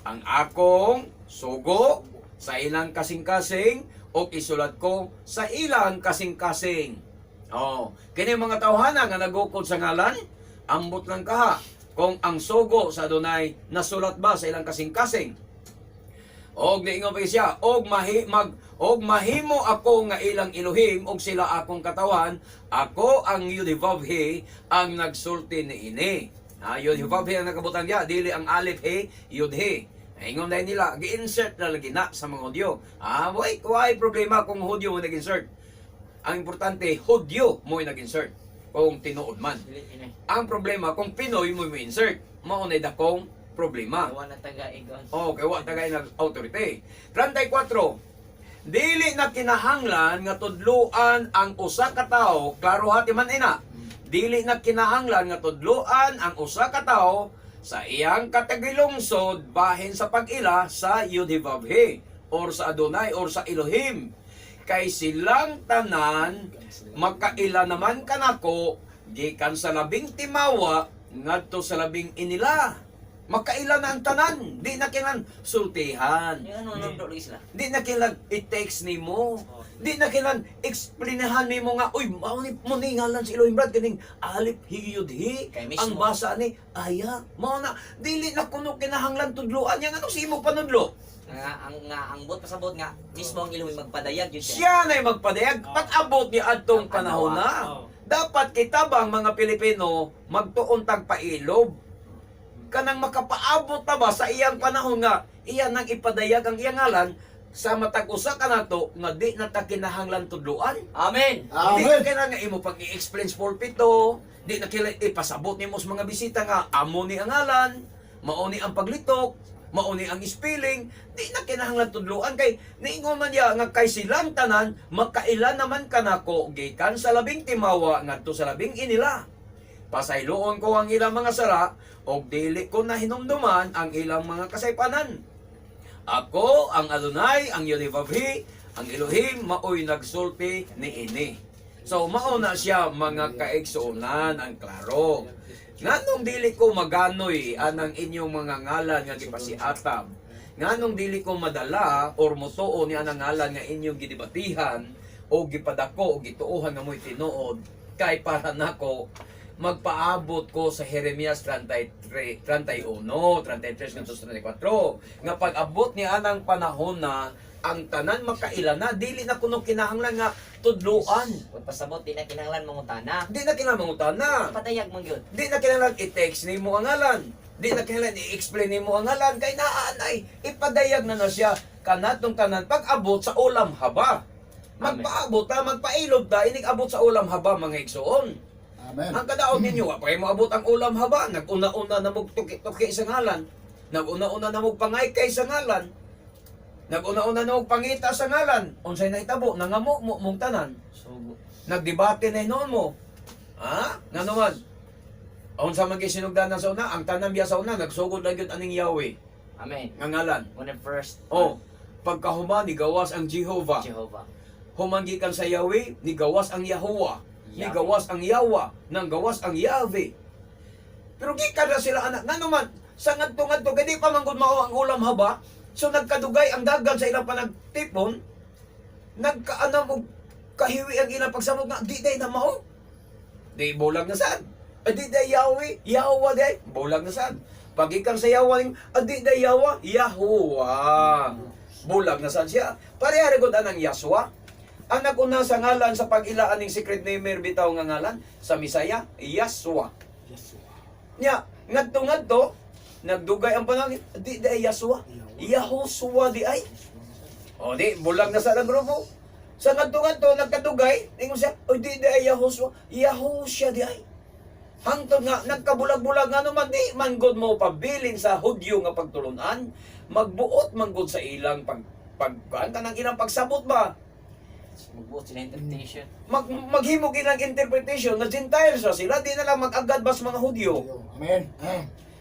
ang akong sugo sa ilang kasing-kasing o isulat ko sa ilang kasing-kasing. Kini mga tawhana nga nagukod sa ngalan, ambot lang kaha kung ang sugo sa Adonai nasulat ba sa ilang kasing-kasing. Og niingon pa siya, og mahimo ako nga ilang Elohim og sila akong katawan, ako ang Yudhivavhe ang nagsulti ni ini. Yudhivavhe ang nakabutang niya, dili ang Alif He, Yudhe. Ingon na nila, gi-insert na lagi na sa mga Hudyo. Why problema kung Hudyo mo nag-insert? Ang importante, Hudyo mo nag-insert. Kung tinuod man. Ang problema, kung Pinoy mo insert, maunay dakong problema. Wa na taga-igon. Kaya wa tagay nag-autorite. 34. Dili na kinahanglan nga tudluan ang usa ka tawo, klaro hati man ina. Dili na kinahanglan nga tudluan ang usa ka tawo sa iyang katagilungsod bahin sa pag-ila sa Yudhivavhe or sa Adonai or sa Elohim. Kay silang tanan magkaila naman kanako gikan sa 10 timawa ngadto sa 10 inila. Magkaila na ang tanan, di na kailan sultihan. Yung ano nagdolo sila. Di na kailan i-text nimo. Di na kailan explainahan nimo nga, uy, mao ni mo ni ngalan si Elohim Brad kining Alif Hiyudhi. Kay mismo. Ang basa ni aya, mao na dili na kuno kinahanglan tudloan yang ano si mo panudlo. Ang bot pasabot nga mismo ang Elohim magpadayag yun Siya na magpadayag pag-abot ni adtong panahon na. Dapat kita bang mga Pilipino magtuon tag pailob kanang makapaabot ta ba sa iyang panahon nga iyan nang ipadayag ang iyang ngalan sa matag usa kanato nga di na ta kinahanglan tudloan. Amen. Di na kailangan nga imo pag i-explain sa pulpito, di na kailangan ipasabot nimo sa mga bisita nga amo ni ang ngalan, mao ni ang paglitok, mao ni ang spelling, di na kinahanglan tudloan kay niingon man ya nga kay silang tanan magkaila naman kanako gikan sa 10 timawa ngadto sa 10 inila. Pasayloon ko ang ilang mga sara o dili ko na hinumduman ang ilang mga kasaypanan. Ako, ang Adonai, ang Yudhivavhe, ang Elohim, maoy nagsulti ni ini. So, mauna siya mga kaigsuunan, ang klaro. Nganong dili ko maganoy anang inyong mga ngalan nga gipasiatam. Nganong dili ko madala or mutuo ni anang ngalan nga inyong gidibatihan o gipadako o gituohan nga mo'y tinuod kay para nako magpaabot ko sa Jeremias 33, 31, 33, 34, nga pag-abot ni anang panahon na ang tanan makaila na, dili na kuno kinahanglan nga tudluan. Kung pasabot, di na kinahanglan mangutana. Di na kinahanglan mangutana. Padayag man yun. Di na kinahanglan i-text ni mo ang ngalan. Di na kinahanglan i-explain ni mo ang ngalan. Kay naanay, ipadayag na siya kanatong tanan pag-abot sa ulam haba. Magpaabot ta, magpailob ta, inig-abot sa ulam haba mga igsoon. Amen. Ang kadaot ninyo, wa pa kayo maabot ang ulam haba. Nag-una-una na mog-tuki-tuki sa ngalan. Nag-una-una na mog-pangaykay sa ngalan. Nag-una-una na mog-pangita sa ngalan. Unsay na itabo, nangamo mo mong tanan. Sugo. Nagdebate na noon mo. Nga naman. Unsa man gisinugdanan sa una, ang tanan biya sa una, nagsugod lang yun aning Yahweh. Amen. Nga ngalan. When the first Pagkahuma, nigawas ang Jehovah. Jehovah. Humanggikan sa Yahweh, nigawas ang Yahuwah. Ni gawas ang Yawa, nang gawas ang Yahweh. Pero gikan na sila anak. Nga naman, sa ngadto-ngadto, kaya di pa manggod mao ang ulam haba. So nagkadugay ang dagan sa ilang panagtipon. Nagkaanam og kahiwi ang ilang pagsabot nga, di day na mao. Di bulag na saan. Di day Yahweh, Yahuwah day. Bulag na saan. Pagikan sa Yawa, di day Yawa, Yahuwah. Bulag na saan siya. Parehari ko anang Yaswa. Ang naguna sa ngalan sa pag-ilaan ng secret name bitaw nga ngalan sa Misaya, Yaswa. Nya, ngadto nagdugay ang panangin, di ay Yaswa. Yahosua di ay. O di, bulag na sa grupo. Sa ngadto nagkadugay, ingon siya, o di ay Yahosua. Yahosua di ay. Hangtod nga, nagkabulag-bulag nga naman, di manggod mo pabilin sa Hudyo nga pagtulunan, magbuot manggod sa ilang pagkuan ka ng ilang pagsabot ba? Magbuot sila interpretation. Maghimog ilang interpretation na Gentiles ra sila, di na lang mag-agad bas mga Hudyo. Amen.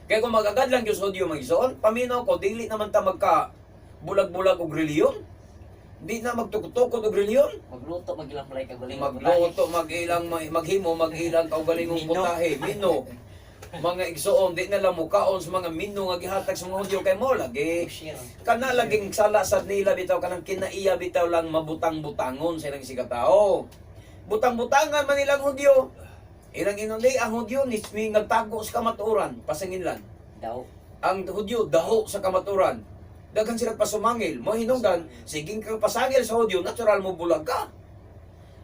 Kaya kung mag-agad lang yung Hudyo mag-ison, paminaw ko, dili naman ta magka bulag-bulag og reliyon. Di na magtukot-tukot og reliyon. Magluto, magilang palay kagaling. Magluto, maghimo, mag-ilang kaugalingong Mino. putahe, mino. Mga igsoon, di na lang mukaon sa mga mino nga gihatag sa mga Hudyo kay mo lagi. Kana laging sala sa nila bitaw kanang kinaiya bitaw lang mabutang-butangon sa ilang sikatao. Butang-butangan man ilang Hudyo. Ilang inundi ang Hudyo ni nagtago sa kamatuoran, pasanginlan. Daw. Ang Hudyo daho sa kamatuoran. Daghan sila pasumangil, mo hinungdan, siging kang pasangil sa Hudyo, natural mo bulag ka.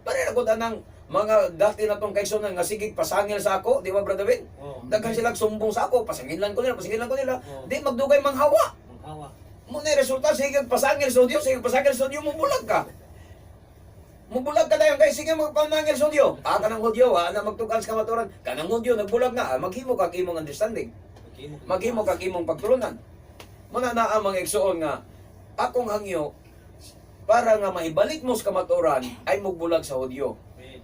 Pare ko anang mga dati na tong kaigsunan nga sigig pasangil sa ako, di ba Brother Ben? Oh. Daghan sila sumbong sa ako, pasangilan ko nila. Oh. Di magdugay manghawa. Ang hawa. Mo na resulta sige pasangil sa Dios, sige pasangil sa Dios mo bulag ka. Mo bulag ka dayon kay sige magpamangil sa Dios. Kanang Hudyo na magtukan sa kamaturan. Kanang Hudyo nagbulag na, maghimo ka imong understanding. Maghimo ka imong pagtulunan. Mo na ang mga igsuon nga akong hangyo para nga maibalik mo sa kamaturan ay mugbulag sa Hudyo.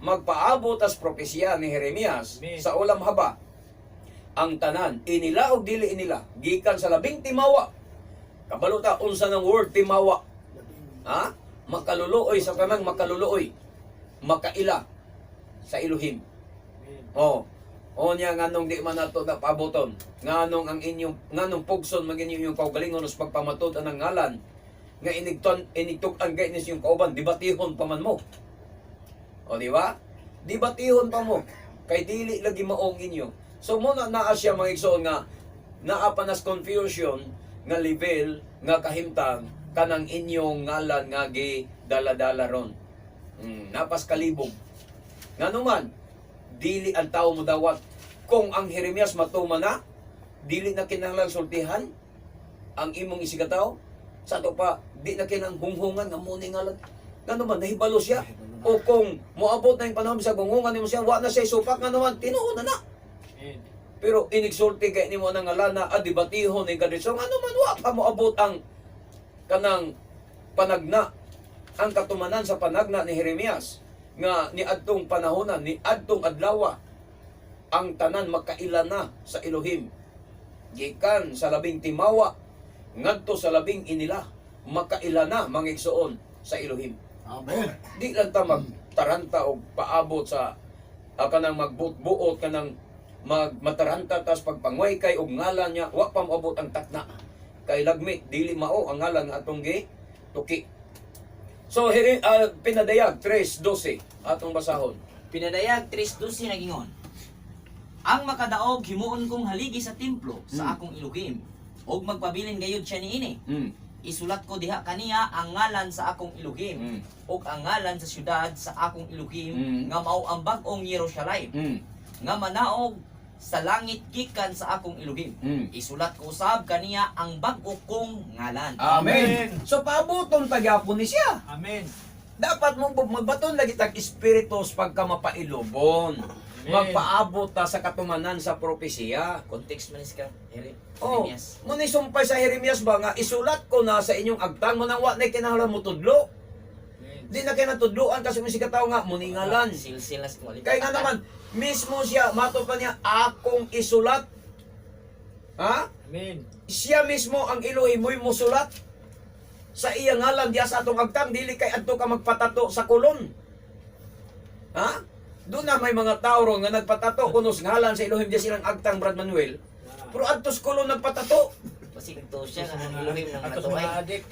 Magpaabot as propesya ni Jeremias sa ulam haba ang tanan inila og dili inila gikan sa labing timawa kabalo ta unsa ng word timawa ha makaluluoy sa tanang makaluluoy makaila sa Elohim niya nganong di man nato na paaboton nganong ang inyong nganong pugson magin inyong kaugalingon us pagpamatod ang ngalan nga inigtukan kay inyong kauban dibatihon pa man mo. O di ba? Dibatihon pa mo kay dili lagi maong inyo. So mo naa siya mga igsoon nga naa pa nas confusion nga level nga kahimtang kanang inyong ngalan nga gi dala-dala ron. Napas kalibog. Nganuman dili ang tao mo dawat kung ang Jeremias matuman na dili na kinahanglan sultihan ang imong isigataw sa ato pa di na kinang hunghungan nga mo ni ngalan. Nganuman nahibalo siya. O kung moabot na yung panahon sa gungungan nimo siya, wa na siya supak nga naman, tinuon na na. Pero inigsulti kay nimo nang alana, dibatihon ng kadisong, ano man wa pa moabot ang kanang panagna, ang katumanan sa panagna ni Jeremias, nga ni adtong panahonan, ni adtong adlawa, ang tanan makailan na sa Elohim. Gikan sa labing timawa, ngadto sa labing inila, makailan na mga igsoon sa Elohim. Amen. Di lang ta magtaranta o paabot sa kanang magbuot kanang mataranta tas pagpangway kay og ngalan niya wa pa moabot ang takna kay lagmit dili mao ang ngalan nga atong gi tuki. So pinadayag 3:12 atong basahon. Pinadayag 3:12 nagingon. Ang makadaog himuon kong haligi sa templo sa akong Elohim og magpabilin gayud siya niini. Isulat ko diha kaniya ang ngalan sa akong Elohim ug ang ngalan sa syudad sa akong Elohim nga mao ang bag-ong Jerusalem nga manaog sa langit gikan sa akong Elohim. Isulat ko usab kaniya ang bag-o kong ngalan. Amen. So paaboton pagyapon ni siya. Amen. Dapat mo magbaton lagi tag espiritus pagka mapailobon. Magpaabot ta sa katumanan sa propesiya. Context man is ka, Oh, Jeremias. muni sumpay sa Jeremias ba nga isulat ko na sa inyong agtang mo nang wa na kinahanglan mo tudlo. Di na kinatudloan kasi mo si kataw nga muningalan. Silsil na sa kung Kaya nga naman mismo siya mato pa niya akong isulat. Ha? Amen. Siya mismo ang Elohim mo'y musulat sa iya ngalan diya sa atong agtang dili kay adto ka magpatato sa kulon. Ha? Doon na may mga tao ron nga nagpatato kunos ngalan sa Elohim diya silang agtang Brad Manuel. Pero adto sa kulon nagpatato. Basig to siya nga ang Elohim ng Atos natuay. mga adik.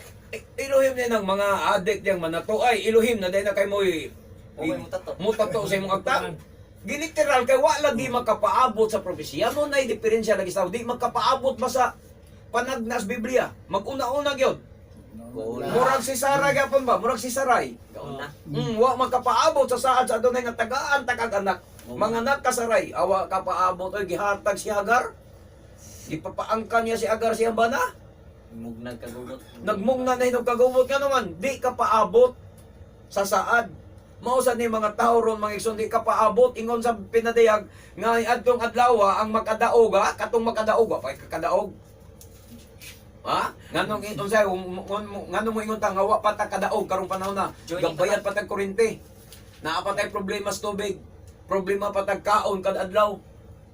Elohim na ng mga adik diyang manatuay. Elohim na dahil na kay mo'y Okay, mutato. mutato sa imong agtang. Giliteral kay wa lagi makapaabot sa propesya. Mo na diferensya lagi sa di makapaabot ba sa panagnas Biblia. Mag-una-una gyud. Murag si Saray gyapon ba? Murag si Saray. Gauna. Wa makapaabot sa saad sa adunay nga tagaan takag anak. Mga anak ka Saray, awa ka paabot oy gihatag si Hagar. Ipapaangkan niya si Hagar siyang bana. Mugnag kagugot. Nagmungna na hinog kagubot ka naman, di ka paabot sa saad. Mausad ni mga tao ron, mga igsoon, di ka paabot. Ingon sa pinadayag, nga adtong adlaw ang makadaog, katong makadaog, pa kakadaog. Ha? Nganong unsay nganong mo ingon ta nga wa pa ta kadaog karong panahon na. Joining Gabayan pa tag kuryente. Naa pa tay problema sa tubig. Problema pa tag kaon kada adlaw.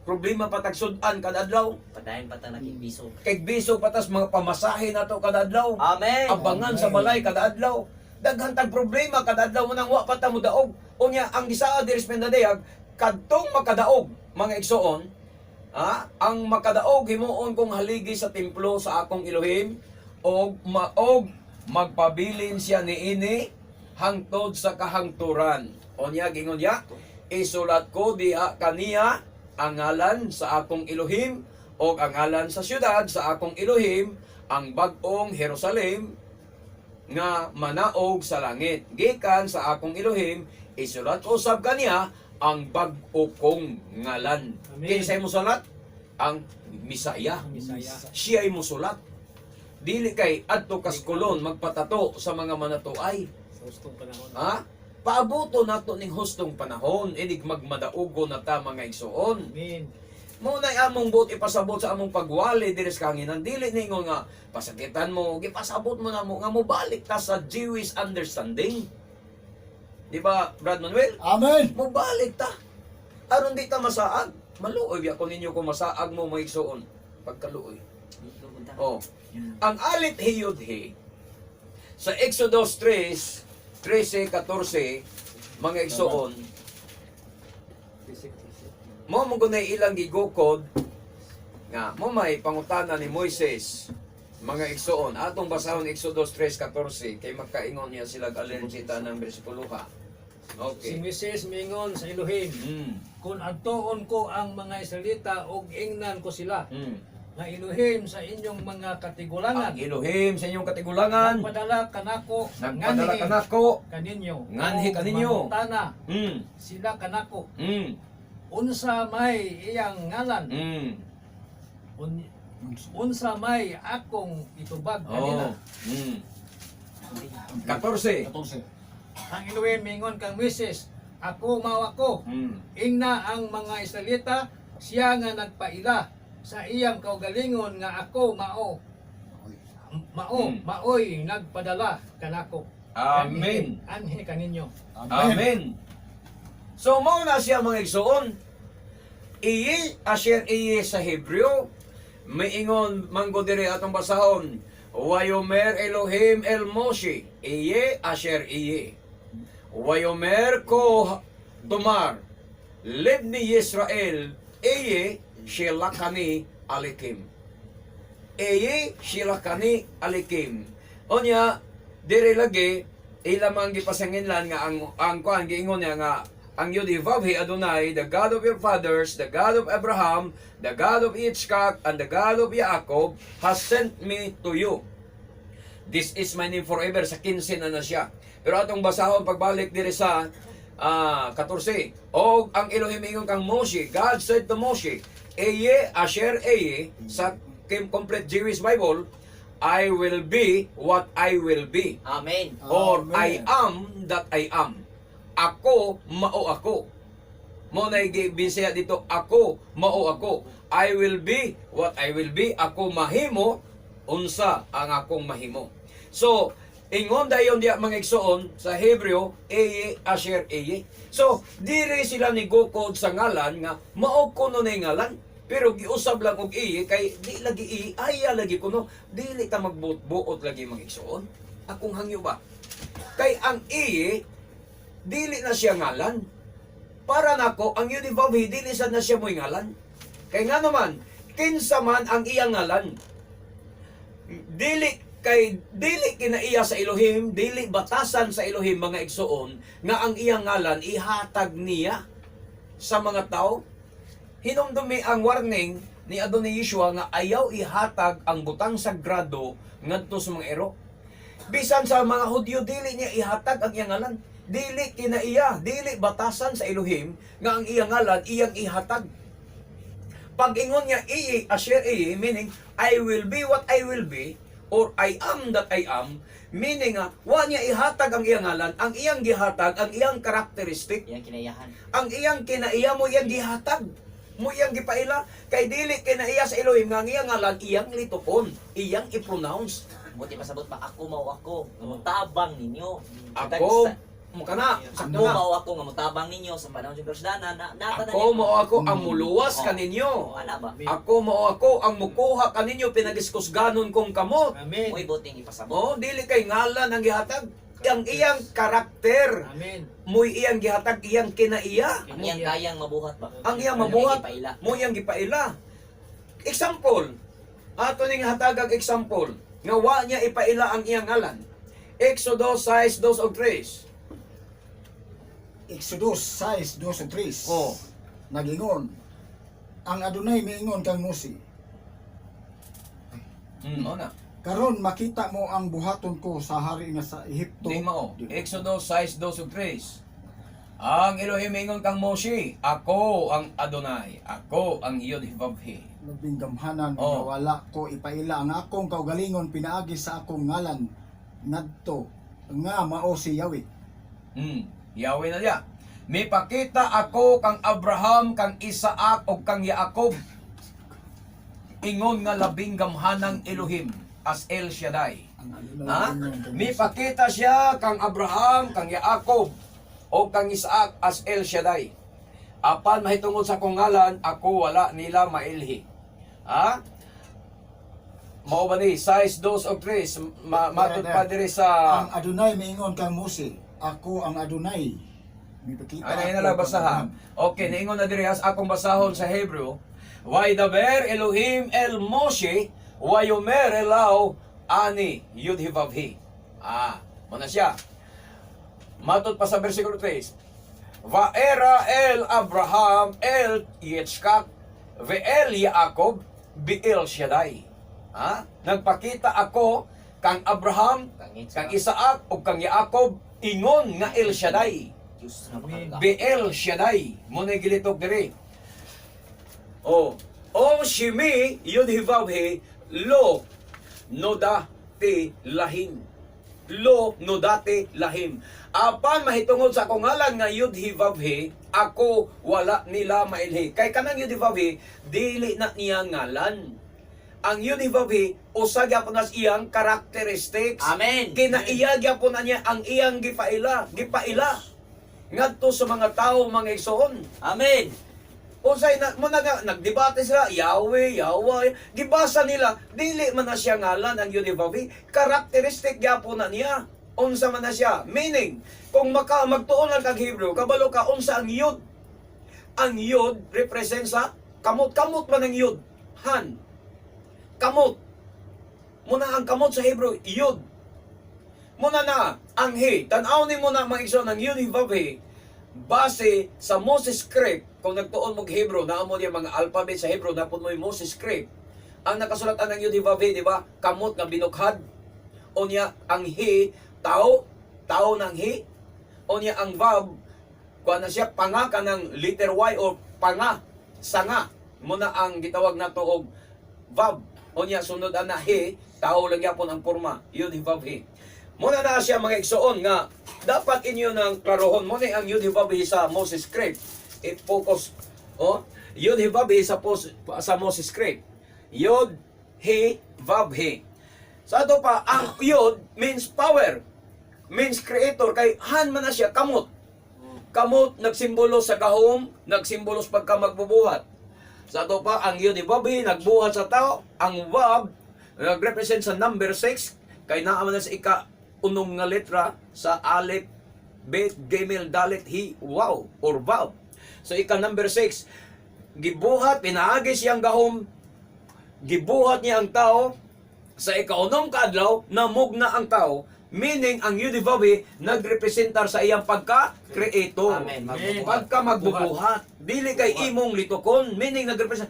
Problema pa tag sudan kada adlaw. Padayon pa ta nakibiso. Kay biso patas mga pamasahe nato kada adlaw. Amen. Abangan sa balay kada adlaw. Daghan tag problema kada adlaw mo nang wa pa ta mo daog. Unya ang gisaa diri sa Pendadeyag kadtong makadaog mga igsoon, ang makadaog himuon kong haligi sa templo sa akong Elohim og magpabilin siya niini hangtod sa kahangturan. Unya gingon niya, isulat ko diha kaniya ang ngalan sa akong Elohim o ang ngalan sa syudad sa akong Elohim, ang bag-ong Jerusalem nga manaog sa langit. Gikan sa akong Elohim, isulat ko sab kaniya ang bag-o kong ngalan. Amen. Kinsay mo sulat? Ang Misaya. Ang Misaya. Siya ay musulat. Dili kay adto kaskulon magpatato sa mga manatuay. Sa hustong panahon. Ha? Paabuto nato ning hustong panahon, inig magmadaugo na ta mga igsoon. Amen. Muna among buot ipasabot sa among pagwali diri sa kanginan, dili ningon nga pasakitan mo, gipasabot mo na mo nga mobalik ta sa Jewish understanding. Di ba, Brad Manuel? Amen. Mobalik ta. Aron di ta masaag. Maluoy ako ninyo kung masaag mo mga igsoon. Pagkaluoy. Oh. Ang alit hiyod he sa Exodus 3, 13, 14, mga igsoon, mo gunay ilang gigukod nga mo may pangutana ni Moises, mga igsoon. Atong basahon Exodus 3:14 kay magkaingon niya sila alerjita ng bersikuloha. Si Okay. Mrs. mingon sa Elohim, kung adtoon ko ang mga Israelita og ingnan ko sila, nga Elohim sa inyong mga katigulangan, Ang Elohim sa inyong katigulangan, nagpadala kanako, nagpadala kanako, kaninyo, nganhi kaninyo. mangutana mm, sila kanako, mm, unsa may iyang ngalan, mm. unsa may akong itubag kanila. Oh. 14. 14. Ang Elohim mingon kang Mrs. Ako mao ako, ingna ang mga Israelita, siya nga nagpaila sa iyang kaugalingon nga ako maoy nagpadala kanako. Amen. Anhi kaninyo. Amen. So mao na siya mga igsoon. Iyi asher iyi sa Hebreo, may ingon manggo diri atong basahon. Wayomer Elohim el Moshe, iye asher iye. Wayomer ko tumar, libni Yisrael, iye shilakani alikim. Iye shilakani alikim. Onya, diri lagi, ilamang gipasanginlan nga ang kuan giingon niya nga ang Yudivavhi Adonai, the God of your fathers, the God of Abraham, the God of Yitzchak, and the God of Jacob, has sent me to you. This is my name forever. Sa 15 na siya. Pero atong basahon pagbalik diri sa 14. O ang Elohim ingon kang Moshe, God said to Moshe, Eye, Asher Eye, sa complete Jewish Bible, I will be what I will be. Amen. Or Amen. I am that I am. Ako, mao ako. Mo na gibinsaya dito, ako, mao ako. I will be what I will be. Ako mahimo, unsa ang akong mahimo. So, ingon dayon diya mga igsoon sa Hebreo, Eye, Asher, Eye. So, dire sila ni gukod sa ngalan nga, mao kuno na ngalan. Pero giusab lang og Eye, kay di lagi Eye, aya lagi kuno. Dili ta magbuot lagi mga igsoon. Akong hangyo ba? Kay ang Eye, dili na siya ngalan. Para nako ang Yudivavhi dili sad na siya mo'y ngalan. Kay nga naman, kinsa man ang iyang ngalan. Dili kinaiya sa Elohim, dili batasan sa Elohim mga igsoon nga ang iyang ngalan ihatag niya sa mga tao. Hinumdumi ang warning ni Adonai Yeshua nga ayaw ihatag ang butang sagrado ngadto sa mga ero. Bisan sa mga Hudyo dili niya ihatag ang iyang ngalan. Dili kinaiya, dili batasan sa Elohim nga ang iyang ngalan iyang ihatag. Pag ingon niya Iye, Asher Iye, meaning I will be what I will be, or I am that I am, meaning nga wa niya ihatag ang iyang ngalan, ang iyang gihatag, ang iyang karakteristik, Yan kinayahan. ang iyang kinaiya mo iyang gihatag. mo iyang gipaila kay dili kay na iya sa Elohim nga iya ngalan iyang litukon, iyang i-pronounce. Buti pasabot ba ako mao ako, nga mutabang ninyo. Ako mo kana, Ako sakto na. mao ako nga mutabang ninyo sa panahon sa Persdana na Ako mo ako ang muluwas kaninyo. Ana ba? Ako mo ako ang mukuha kaninyo pinagiskusganon kong kamot. Amen. Mo'y buting ipasabot. Oh, dili kay ngalan ang gihatag. Ang iyang karakter. Amen. Mo'y iyang gihatag, iyang kinaiya. Ang iyang kayang mabuhat ba? Ang iyang mabuhat, Ipaila. mo iyang gipaila. Example, ato ning hatagag example, nga wa niya ipaila ang iyang ngalan. Exodus 6, 2 o 3. Exodus 6, 2 and 3. Oh. Nagingon, ang Adonai miingon kang Mose, Na. karon makita mo ang buhaton ko sa hari nga sa Ehipto. Di mao. Exodus 6, 2 o 3. Ang Elohim ingon kang Moshe, ako ang Adonai, ako ang Yod-Heh-Vav-He. Nagbinggamhanan Oh. nga wala ko ipaila ang akong kaugalingon pinaagi sa akong ngalan ngadto nga mao si Yahweh. Yahweh na diya. Mipakita ako kang Abraham, kang Isaac, o kang Yaakov. Ingon nga labing gamhanang Elohim as El Shaddai. Ang Adonai Ha? miingon kang Mose. Mipakita siya kang Abraham, kang Yaakov, o kang Isaac as El Shaddai. Apan mahitungod sa kong ngalan, ako wala nila mailhi. Ha? Mao ba ni? 6, 2 o 3. Matod pa diri sa... Ang Adonai miingon kang Mose, ako ang Adonai. Mipakita Ay, ako na lang kang basahan. Abraham. Okay, naingon na diri as akong basahon sa Hebrew. Waidaber Elohim el Moshe, wayomer elaw ani Yud-Heh-Vav-He. Muna siya. Matod pa sa versikulo 3. Vaera el Abraham el Yitzchak ve el Yaakov bi El Shaddai. Nagpakita ako kang Abraham, kang Isaac o kang Yaakov ingon nga El Shaddai. Diyos na Amen. makaga. Biel Shaddai. Muna gilitok diri. O Shimi Yud-Heh-Vav-He lo nodati lahim. Lo nodati lahim. Apan mahitungod sa akong ngalan nga Yud-Heh-Vav-He, ako wala nila mailhi. Kay kanang Yud-Heh-Vav-He, dili na niya ngalan. Ang Yud-Heh-Vav-He, usa gyapon nas iyang characteristics. Amen. Kinaiya gyapon na niya ang iyang gipaila. Ngadto sa mga tao, mga igsoon. Amen. Unsay na mo nagdebate sila, Yahweh, Yahweh. Gibasa nila, dili man na siya ngalan ang Yud-Heh-Vav-He, characteristic gyapon na niya. Unsa man na siya. Meaning, kung magtuon lang kag Hebrew, kabalo ka unsa ang Yud. Ang Yud represents sa kamot. Kamot man ang Yud. Han. Kamot. Muna ang kamot sa Hebrew, Yud. Muna na, ang He. Tanaw ni mo na mga igsoon ng Yud-Heh-Vav-He, base sa Moses script, kung nagtuon mo Hebrew, naamo niya mga alphabet sa Hebrew, napod mo yung Moses script. Ang nakasulatan ng Yud-Heh-Vav-He, di ba? Kamot nga binukhad. O niya, ang He, tao ng He. O niya, ang Vav, kuha na siya, panga ka ng letter Y o panga, sanga. Muna ang gitawag na to og Vav. O niya, sunod na He, tao lang yapon ang forma. Yud-Heh-Vav-He. Muna na siya mga igsoon nga, dapat inyo ng klarohon. Muna ang Yud-Heh-Vav-He sa Moses script. I-focus. Yud-Heh-Vav-He sa Moses script. Yud-Heh-Vav-He. Sa ito pa, ang Yud means power. Means creator. Kay han man na siya, kamot. Kamot, nagsimbolo sa gahom, nagsimbolo sa pagka magbubuhat. Sa ito pa, ang Yud-Heh-Vav-He, nagbuhat sa tao. Ang Vav, nag-represent sa number 6. Kay naaman na sa ika-unong nga letra sa Aleph, Bet, Gimel, Dalet, He, Wow, or Vav. So, ika-number 6, gibuhat, pinaagi siyang gahom, gibuhat niya ang tao, sa ika-unong kaadlaw, namugna ang tao, meaning ang Yud-Heh-Vav-He nagrepresentar sa iyang pagka-creator. Amen. Pagka magbubuhat. Dili kay imong litukon, meaning nagrepresent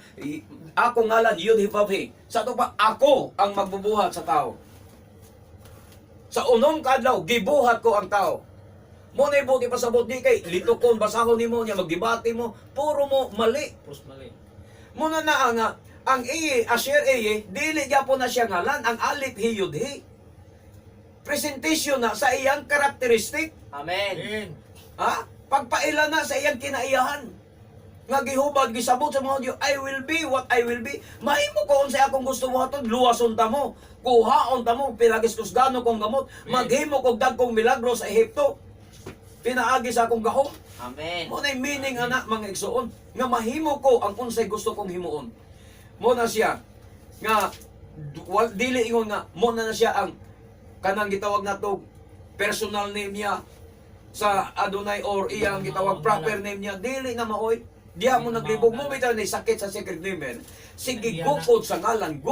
ako ngalan Yud-Heh-Vav-He. Sa ito pa, ako ang magbubuhat sa tao. Sa unong kadlaw, gibuhat ko ang tao. Mo na ibuti pa sa di kay litukon, basahon nimo niya, magdebate mo, puro mo mali. Pus mali. Muna na nga, ang Iye, Asher Iye, dili gyapon na siya ngalan, ang Alip He Yud He. Presentation na sa iyang karakteristik. Amen. Amen. Pagpaila na sa iyang kinaiyahan. nga gihubad gisabot sa mga Hudyo, I will be what I will be. Mahimo ko unsay akong gusto mo hatod, luwason ta mo. Kuhaon ta mo pilagis kusgano kong gamot. Maghimo kog dagkong milagro sa Ehipto. Pinaagi sa akong gahom. Amen. Mo na meaning anak mga igsoon nga mahimo ko ang unsay gusto kong himuon. Mo na siya nga dili ingon nga mo na siya ang kanang gitawag nato personal name niya sa Adonai or iyang gitawag proper name niya, dili na maoy. Diha mo naglibog mo bitaw ni sakit sa secret name. Sige gukod sa ngalan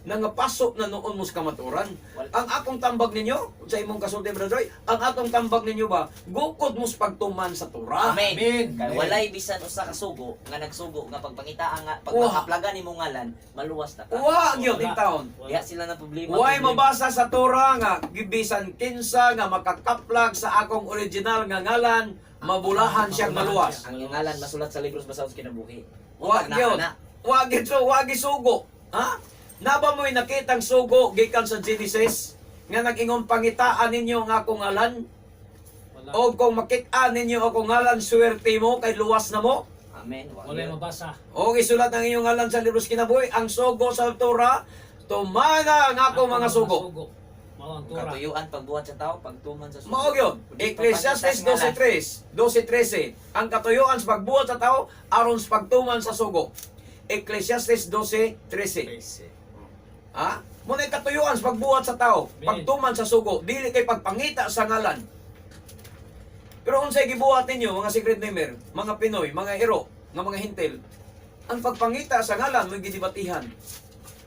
na nga pasok na noon mo sa kamaturan. Ang akong tambag ninyo sa imong kasulti Brother Joy, ang atong tambag ninyo ba gukod mo sa pagtuman sa Torah. Amen. Amen. Kay walay bisan usa ka sugo nga nagsugo nga pagpangitaan nga pagpakaplagan nimo ngalan maluwas ta ka. Wa gyud in taon. Diha sila na problema. Huwag mabasa sa Torah nga gibisan kinsa nga makakaplag sa akong original nga ngalan, mabulahan siyang maluwas. Ang ngalan masulat sa libros basaw sa kinabuhi. Huwag yun. Huwag isugo. Ha? Naba mo'y nakitang sugo gikan sa Genesis nga nag-ingon pangitaan ninyo nga akong ngalan Wala. o kung makita ninyo akong ngalan swerte mo kay luwas na mo Amen. Wala mabasa. o isulat ang inyong ngalan sa libros kinabuhi ang sugo sa Torah tumana ang akong mga sugo. Mao ang Torah. Katuyuan pagbuhat sa tao, pagtuman sa sugo. Mao gyud. Ecclesiastes 12:13 ang katuyuan sa pagbuhat sa tao aron sa pagtuman sa sugo. Ecclesiastes 12:13. Ha? Muna katuyuan sa pagbuhat sa tao, pagtuman sa sugo, dili kay pagpangita sa ngalan. Pero unsay gibuhat ninyo mga secret namer, mga Pinoy, mga Ero, nga mga hintel, ang pagpangita sa ngalan mo gidibatihan.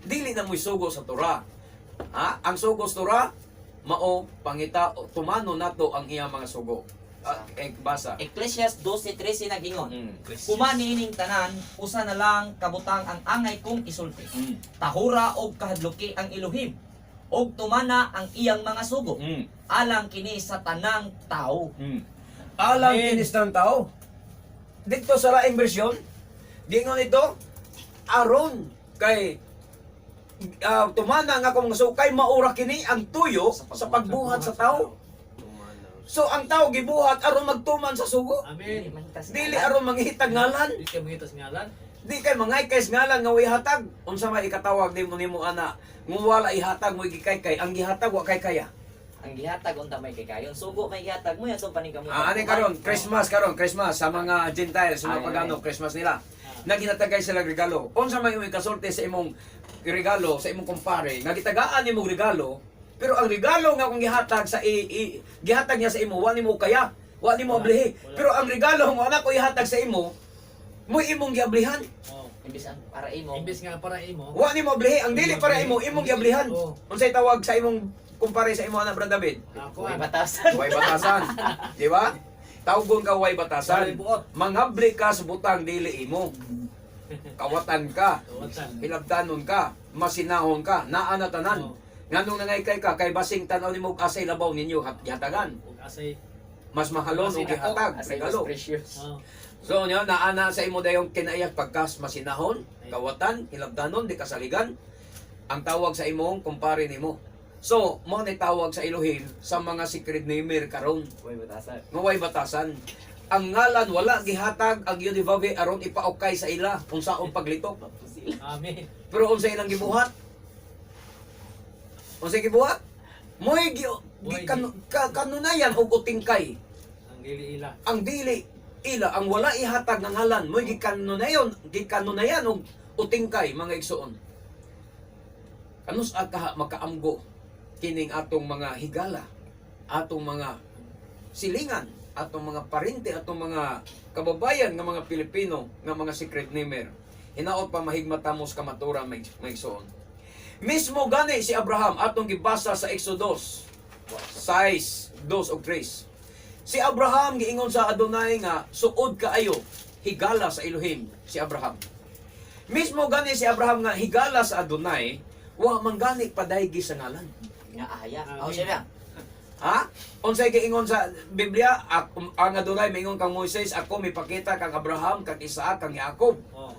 Dili na mo'y sugo sa Torah. Ha? Ang sugo sa Torah mao pangita tumano nato ang iyang mga sugo. Basa. Ecclesiastes 12:13 nagingon. Kumani ining tanan, usa na lang kabutang ang angay kong isulti. Tahura og kahadluki ang iluhim. Og tumana ang iyang mga sugo. Alang kini sa tanang tao. Alang kinis ng tao. Dito sa laing bersyon, gingon ito, aron kay tumana nga akong sugo kay maura kini ang tuyo sa pagbuhat sa tao. So ang tao gibuhat aron magtuman sa sugo. Amen. Dili aron manghitag ngalan. Di kay mangitas ngalan. Di kay mangay kay ngalan nga way hatag. Unsa may ikatawag nimo ana? Nga wala ihatag mo gikay ang gihatag wa kay kaya. Ang gihatag unta may kay kayon. Sugo may gihatag mo yato paningkamot. Ani karon Christmas sa mga Gentiles sa mga pagano Christmas nila. Naginatagay sila regalo. Unsa may imong kasulti sa imong regalo sa imong kumpare, nga gitagaan nimo regalo, pero ang regalo nga kung gihatag sa gihatag niya sa imo, wa nimo kaya, wa nimo ablihi. Pero ang regalo mo anak ko ihatag sa imo, mo imong giablihan. Oh. Imbis ang para imo. Imbes nga para imo. Wa nimo ablihi, ang dili para imo, imong giablihan. Oh. Unsay tawag sa imong kumpare sa imo anak Brad David? Ako Way ang batasan. Way batasan. Di ba? Tawgon ka way batasan. Way buot. Mangabli ka sa butang dili imo. Kawatan ka. Kawatan. Hilabdanon ka, masinahon ka, naa na tanan. Oh. Nganong nangay ka, kay basing tanaw nimo asay labaw ninyo gihatagan. Ug asay Mas mahalon o gihatag, As I was regalo. precious. oh. So nyo, naana sa imo dayong kinaiyak pagkas masinahon, kawatan, hilabdanon, di kasaligan. Ang tawag sa imong kumpare nimo. So, mo ni tawag sa Elohim sa mga secret namer karon. Way batasan. Ngaway batasan. Ang ngalan wala gihatag ang Yudivave aron ipaukay sa ila kung saong paglitok. Amen. Pero unsay ilang gibuhat? Unsay gibuhat? Moy kanunayan og utingkay. Ang dili ila. Ang dili ila ang wala ihatag ng ngalan moy gikanunayan og utingkay mga igsoon. Kanus ka makaamgo kining atong mga higala, atong mga silingan, atong mga parente, atong mga kababayan nga mga Pilipino nga mga secret namer. Hinaot pa mahigmatamos kamaturan may igsoon. Mismo gani si Abraham atong gibasa sa Exodus 6:2 o 3. Si Abraham giingon sa Adonai nga suod kaayo higala sa Elohim si Abraham. Mismo gani si Abraham nga higala sa Adonai, wa man gani padaygi sa ngalan. Nga ahaya. Amen. Aw siya. Ha? Unsay giingon sa Biblia, ang Adonai mingon kang Moises, ako mipakita kang Abraham, kang Isaac, kang Jacob. Oh.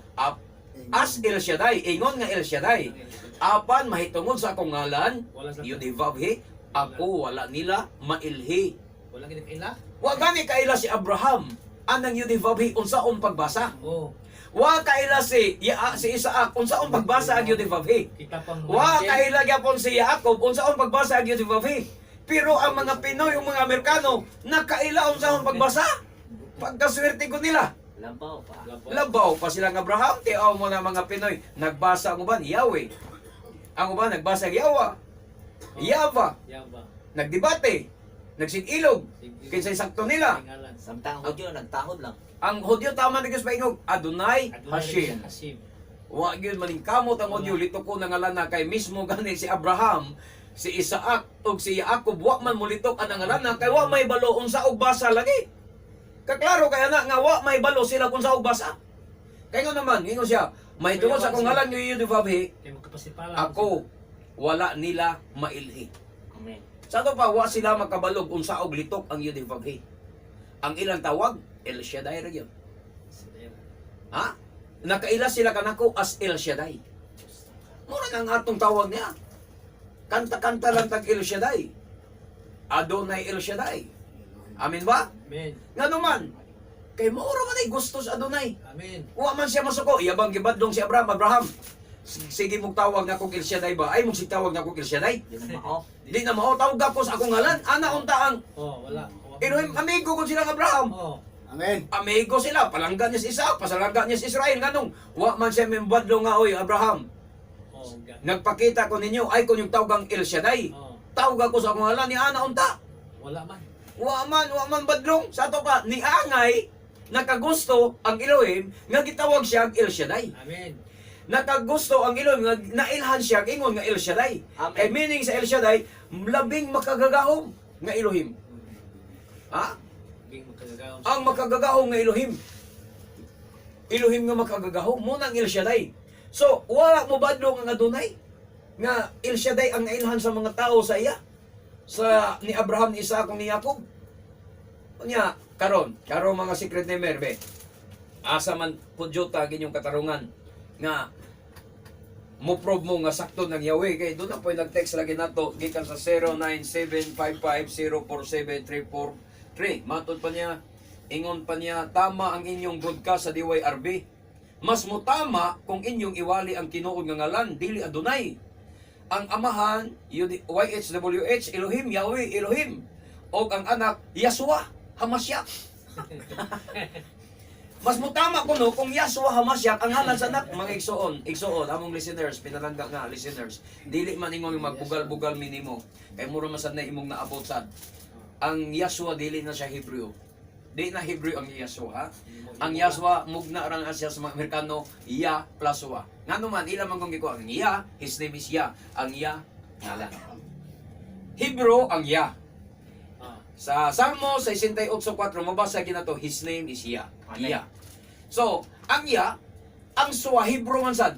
As El Shaddai, ingon nga El Shaddai. Apan mahitungod sa akong ngalan, Wala sa Yudivavhi, ako wala nila mailhi. Wala gid ila. Wa gani kaila si Abraham anang yun ibabhi unsaon pagbasa. Oh, Wa kaila si Isaak unsaon pagbasa ang yun ibabhi. kita pang Wa kaila gyapon si Jacob unsaon pagbasa ang yun ibabhi. Pero ang mga Pinoy, yung mga Amerikano, nakaila unsaon pagbasa. Pagkaswerte ko nila. Lampaw pa. Labaw pa sila ng Abraham, tiaw mo na mga Pinoy. Nagbasa ang uban, Yahweh. Ang uban, nagbasa Yawa. Yava. Yaba. Nagdebate. Nagsinilog. Kinsa sakto nila. Tingalan. Samtang Hudyo nagtahod lang. Ang Hudyo tama ni Gus Paingog, Adonai Hashem. Hashim. Wa gyud maningkamot ang Hudyo lito ko nangalan na kay mismo gani si Abraham, si Isaac ug si Jacob wa man mulitok ang ngalan na kay wa may balo unsa og basa lagi. Kaklaro kaya na nga wa may balo sila kung sa og basa. Kay nga naman ingon siya, may tungod sa kung ngalan niyo yun Kay makapasipala. ako wala nila mailhi. Amen. Sa to pa, wa sila makabalog kung sa og litok ang Yudhivavhi. Ang ilang tawag, El Shaddai ra gyud. Ha? Nakaila sila kanako as El Shaddai. Mura nga ang atong tawag niya. Kanta-kanta lang tag El Shaddai. Adonai El Shaddai. Amin ba? Amen. Nga naman, kay maura man ay gusto sa Adonai. Amen. Wa man siya masuko. Iyabang gibadlong si Abraham. Sige mong tawag na kong El Shaddai ba? Ay mong tawag na kong El Shaddai? Di na mao. Di na mao tawag ako sa akong ngalan. Ana unta ang Oh, wala. Elohim, amigo ko silang Abraham. Oh, Amen. Amigo sila, palangga niya si Isaac, pasalangga niya si Israel. Ganong, wa man siya membadlo nga, oy, Abraham. oh, ga- Nagpakita ko ninyo, ay kung yung tawag El Shaddai. oh, Tawag ako sa akong ngalan ni Ana unta. wala man. Wa man badlong. Sa to pa, ni Angay, nakagusto ang Elohim, nga gitawag siya El Shaddai. Amen. Nakagusto ang Elohim, nga nailhan siya, ingon nga El Shaddai. Amen. Kay meaning sa El Shaddai, labing makagagahom nga Elohim. Ha? Bing makagagawang Ang makagagahom nga Elohim. Elohim nga makagagahom mo nang El Shaddai. So, wala mo badlo nga Adonai nga El Shaddai ang nailhan sa mga tao sa iya, sa ni Abraham, ni Isaac, ni Jacob. Unya, karon mga secret ni Merve. Asa man pudyo ta ginyong katarungan nga mo probe mo nga sakto ng Yahweh kay doon na po nag-text lagi nato gikan sa 0975504734 matod pa niya, ingon pa niya, tama ang inyong broadcast sa DYRB. Mas mo tama kung inyong iwali ang tinuod nga ngalan, dili Adonai. Ang amahan, YHWH, Elohim, Yahweh, Elohim. O ang anak, Yahshua, Hamashiach. Mas mo tama ko no, kung Yahshua, Hamashiach, ang ngalan sa anak, mga igsoon, among listeners, pinalangga nga listeners, dili man ingong magbugal-bugal minimo. Kay mura masad na imong naabot sad. Ang Yahshua dili na siya Hebreo. Di na Hebreo ang Yahshua. Ha? Ang Yahshua mugna ra nga siya sa mga Amerikano, Ya plus Wa. Ngano man ila man kung giko ang Ya, his name is Ya. Ang Ya ngalan. Hebrew ang Ya. Ah, Sa Salmo 68:4 mabasa kinato, his name is Ya. Amen. Ya. So, ang Ya, ang Swa Hebrew man sad.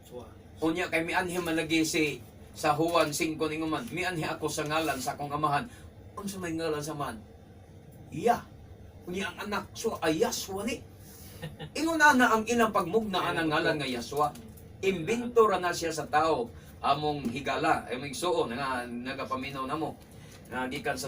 suwa. Unya kay mianhi man lagi si sa Juan 5 ningon man, mianhi ako sa ngalan sa akong amahan. Unsa may ngalan sa man? Iya. Unya ang anak so ay Yahshua ni. Ingon na ang ilang pagmugna ang ngalan nga Yahshua. Imbento ra na siya sa tao among higala, among igsuon nga nagapaminaw namo. Nga gikan sa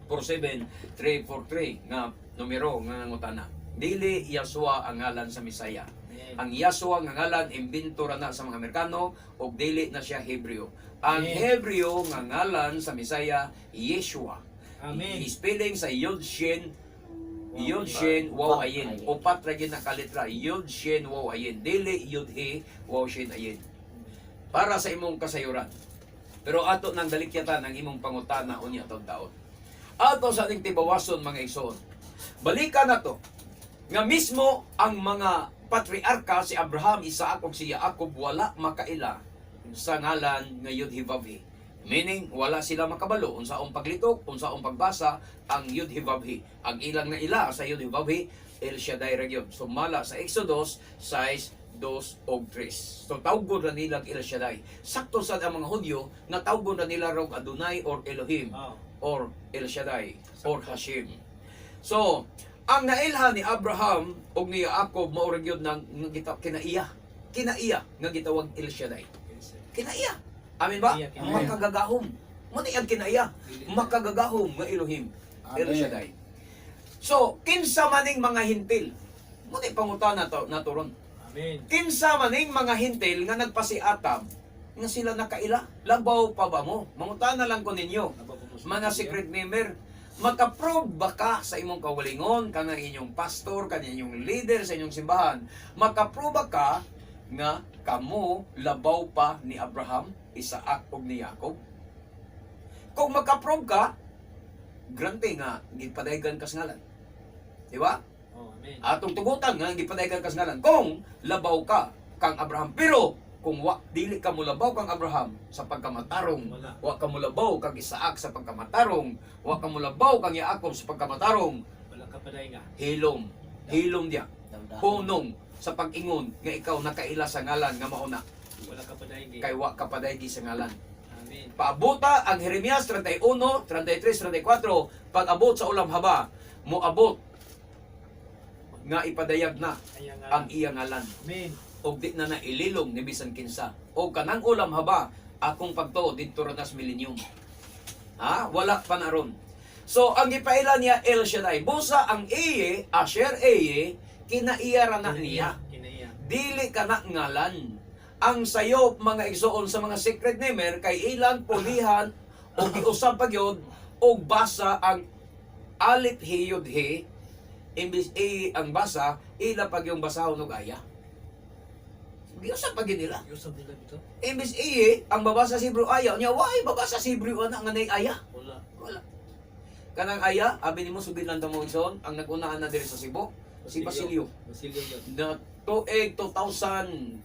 0975504747 nga numero nga ngutana. Dili Yahshua ang ngalan sa Misaya. Amen. Ang Yahshua nga ngalan imbento ra na sa mga Amerikano ug dili na siya Hebreo. Ang Amen. Hebreo nga ngalan sa Misaya Yeshua. Amen. Spelling sa Yod Shin Waw Ayin. Upat ra gyud na kalitra, Yod Shin Waw Ayin. Dili Yod He Waw Shin Ayin. Para sa imong kasayuran. Pero ato nang dalikyatan ang imong pangutana unya taon-taon. Ato sa ating tibawason mga igsoon. Balikan na to. Nga mismo ang mga patriarka si Abraham, Isaac ug si Jacob wala makaila sa ngalan nga Yud-Hivavhi. Meaning wala sila makabalo unsaong paglitok, unsaong pagbasa ang Yud-Hivavhi. Ang ilang na ila sa Yud-Hivavhi El Shaddai ra gyud. Sumala sa Exodus 6:2 og 3. So tawgon ra nila El Shaddai. Sakto sad ang mga Hudyo na tawgon ra nila rog Adonai or Elohim Oh, or El Shaddai or Hashem. So, ang nailhan ni Abraham ug ni Jacob mao ra gyud nang kinaiya. Kinaiya nga gitawag El Shaddai. Kinaiya. Amin ba? Kinaiya, kinaiya. Makagagahom. Mo ni ang kinaiya. Makagagahom nga Elohim. Amen. El Shaddai. So, kinsa maning mga hintil. Muna pangutana naturon. Amen. Kinsa maning mga hintil nga nagpasiatam nga sila nakaila. Labaw pa ba mo? Mangutana lang ko ninyo. Mga secret member, makaprove ba ka sa imong kawalingon, kanang inyong pastor, kanang inyong leader sa inyong simbahan, makaprove ba ka nga kamo labaw pa ni Abraham, Isaac ug ni Jacob? Kung makaprove ka, grante nga gipadaygan ka sa ngalan. Di ba? Oh, amen. Atong tugutan nga gipadaygan ka sa ngalan kung labaw ka kang Abraham. Pero kung dili ka mulabaw kang Abraham sa pagkamatarong, Wala. wa ka mulabaw kang Isaac sa pagkamatarong, wa ka mulabaw kang Jacob sa pagkamatarong, Wala ka paday nga. hilom dia, punong sa pag-ingon nga ikaw nakaila sa ngalan nga mauna, Wala ka paday nga. kay wa ka padaygi sa ngalan. Amen. Paabuta ang Jeremias 31, 33, 34, pag-abot sa ulam haba, moabot nga ipadayag na Kaya nga. ang iyang ngalan. Amen. Og di na naililong ni bisan kinsa. O kanang ulam haba, akong pagtuo dito ra nas millennium. Ha? Wala pa na ron. So, ang gipaila niya El Shaddai, busa ang iye, Asher iye, kinaiyara na niya. Kinaiya. Dili ka na ngalan. Ang sayop mga igsoon sa mga secret nimer kay ilang pulihan o giusab pagyod o basa ang alip hiyod he imbis ang basa ila pag yung basahon og aya. Giusab pag nila. Yusab nila dito? Imbis ang babasa sa Hebrew aya nya why babasa sa Hebrew ana nga nay aya. Wala. Wala. Kanang aya abi nimo sugid lang mo igsoon ang nag-unahan na diri sa Cebu si Basilio. Basilio yun. Na tuig 2007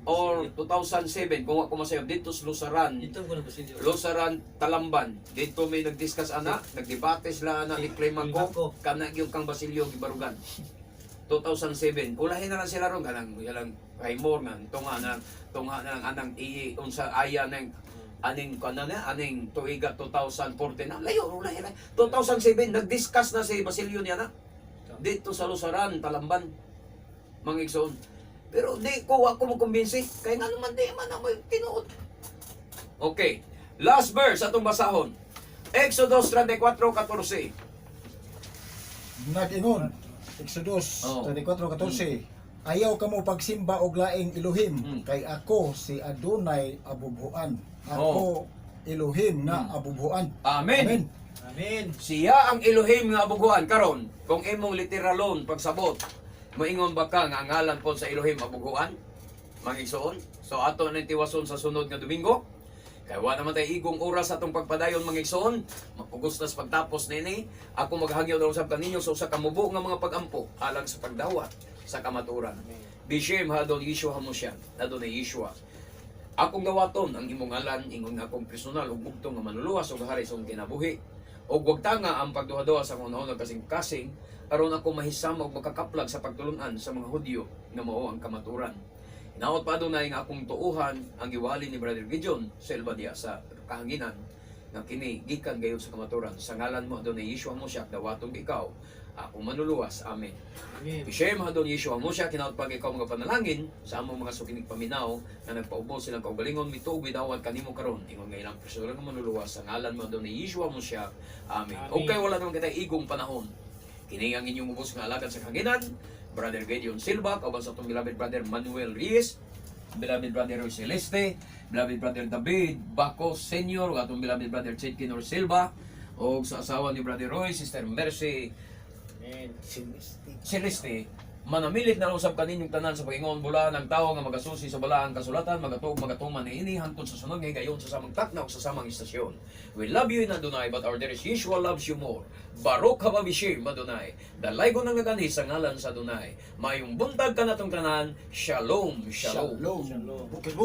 or 2007 kung ako masayo dito sa Lusaran, Dito ko na Basilio. Lusaran Talamban, dito may nagdiscuss ana, nagdebate sila na ni-claim ako kana gyud kang Basilio gibarugan 2007 ulahin na lang sila ron kanang yalang Raymore nga tunga na lang anang unsa aya nang aning aning tuiga 2014 na layo ulahin na 2007 nagdiscuss na si Basilio niya na dito sa Lusaran Talamban mga igsoon. Pero di ko ako mo kumbinsi. Kaya nga naman di man ako tinuod. Okay. Last verse atong basahon. Exodus 34:14. Nag-ingon, Exodus Oh. 34:14. Ayaw kamo pagsimba og laing Elohim, Mm. kay ako si Adonai abubuan. Ako Elohim na abubuan. Amen. Amen. Amen. Siya ang Elohim nga abuguan karon. Kung imong literalon pagsabot, moingon ba ka nga ang ngalan po sa Elohim abuguan? Mangigsoon. So ato na tiwason sa sunod nga Domingo. Kaya wa naman tayo igong oras atong pagpadayon mangigsoon. Mapugos na sa pagtapos nini. Ako maghangyo daw usab kaninyo sa usa ka mubo nga mga pagampo alang sa pagdawat sa kamaturan. Bishem hadon Yeshua HaMashiach. Adon Yeshua. Akong gawaton ang imong ngalan, ingon nga akong personal ug bugtong nga manuluwas ug hari sa akong kinabuhi. Og wag tanga ang pagduha-duha sa unang kasing-kasing aron ako mahisama og makakaplag sa pagtulunan sa mga Hudyo nga mao ang kamaturan. Hinaot pa Adonai nga akong tuuhan ang giwali ni Brother Gideon sa Elbadia sa kahanginan nga kini gikan gayud sa kamaturan. Sa ngalan mo Adonai Yeshua HaMashiach dawatong ikaw ako manuluwas. Amen. Amen. Bishem hadon Yeshua HaMashiach kinaot pag ikaw mga panalangin sa among mga sukinig paminaw na nagpaubos silang kaugalingon mituog bidawat kanimo karon ingon nga ilang personal nga manuluwas sa ngalan mo Adonai Yeshua HaMashiach. Amen. Amen. Okay wala naman kita igong panahon. Kini ang inyong ubos nga alagad sa kaginan, Brother Gideon Silva, kauban sa itong beloved brother Manuel Reyes, beloved brother Roy Celeste, beloved brother David Baco Senior, ug atong beloved brother Chedkinor Silva, o sa asawa ni Brother Roy, Sister Mercy Amen. Celeste, manamilit na usab kaninyong tanan sa pagingon bula ng tao nga magasusi sa balaang kasulatan, magatuman ni ini hangtod sa sunod nga gayon sa samang takna o sa samang istasyon. We love you in Adonai, but our dearest Yeshua loves you more. Baruch haba bishim Adonai. Dalay ko nang nagani sa ngalan sa Adonai. Mayong buntag ka natong kanan. Shalom, shalom. Shalom. Shalom. Bukid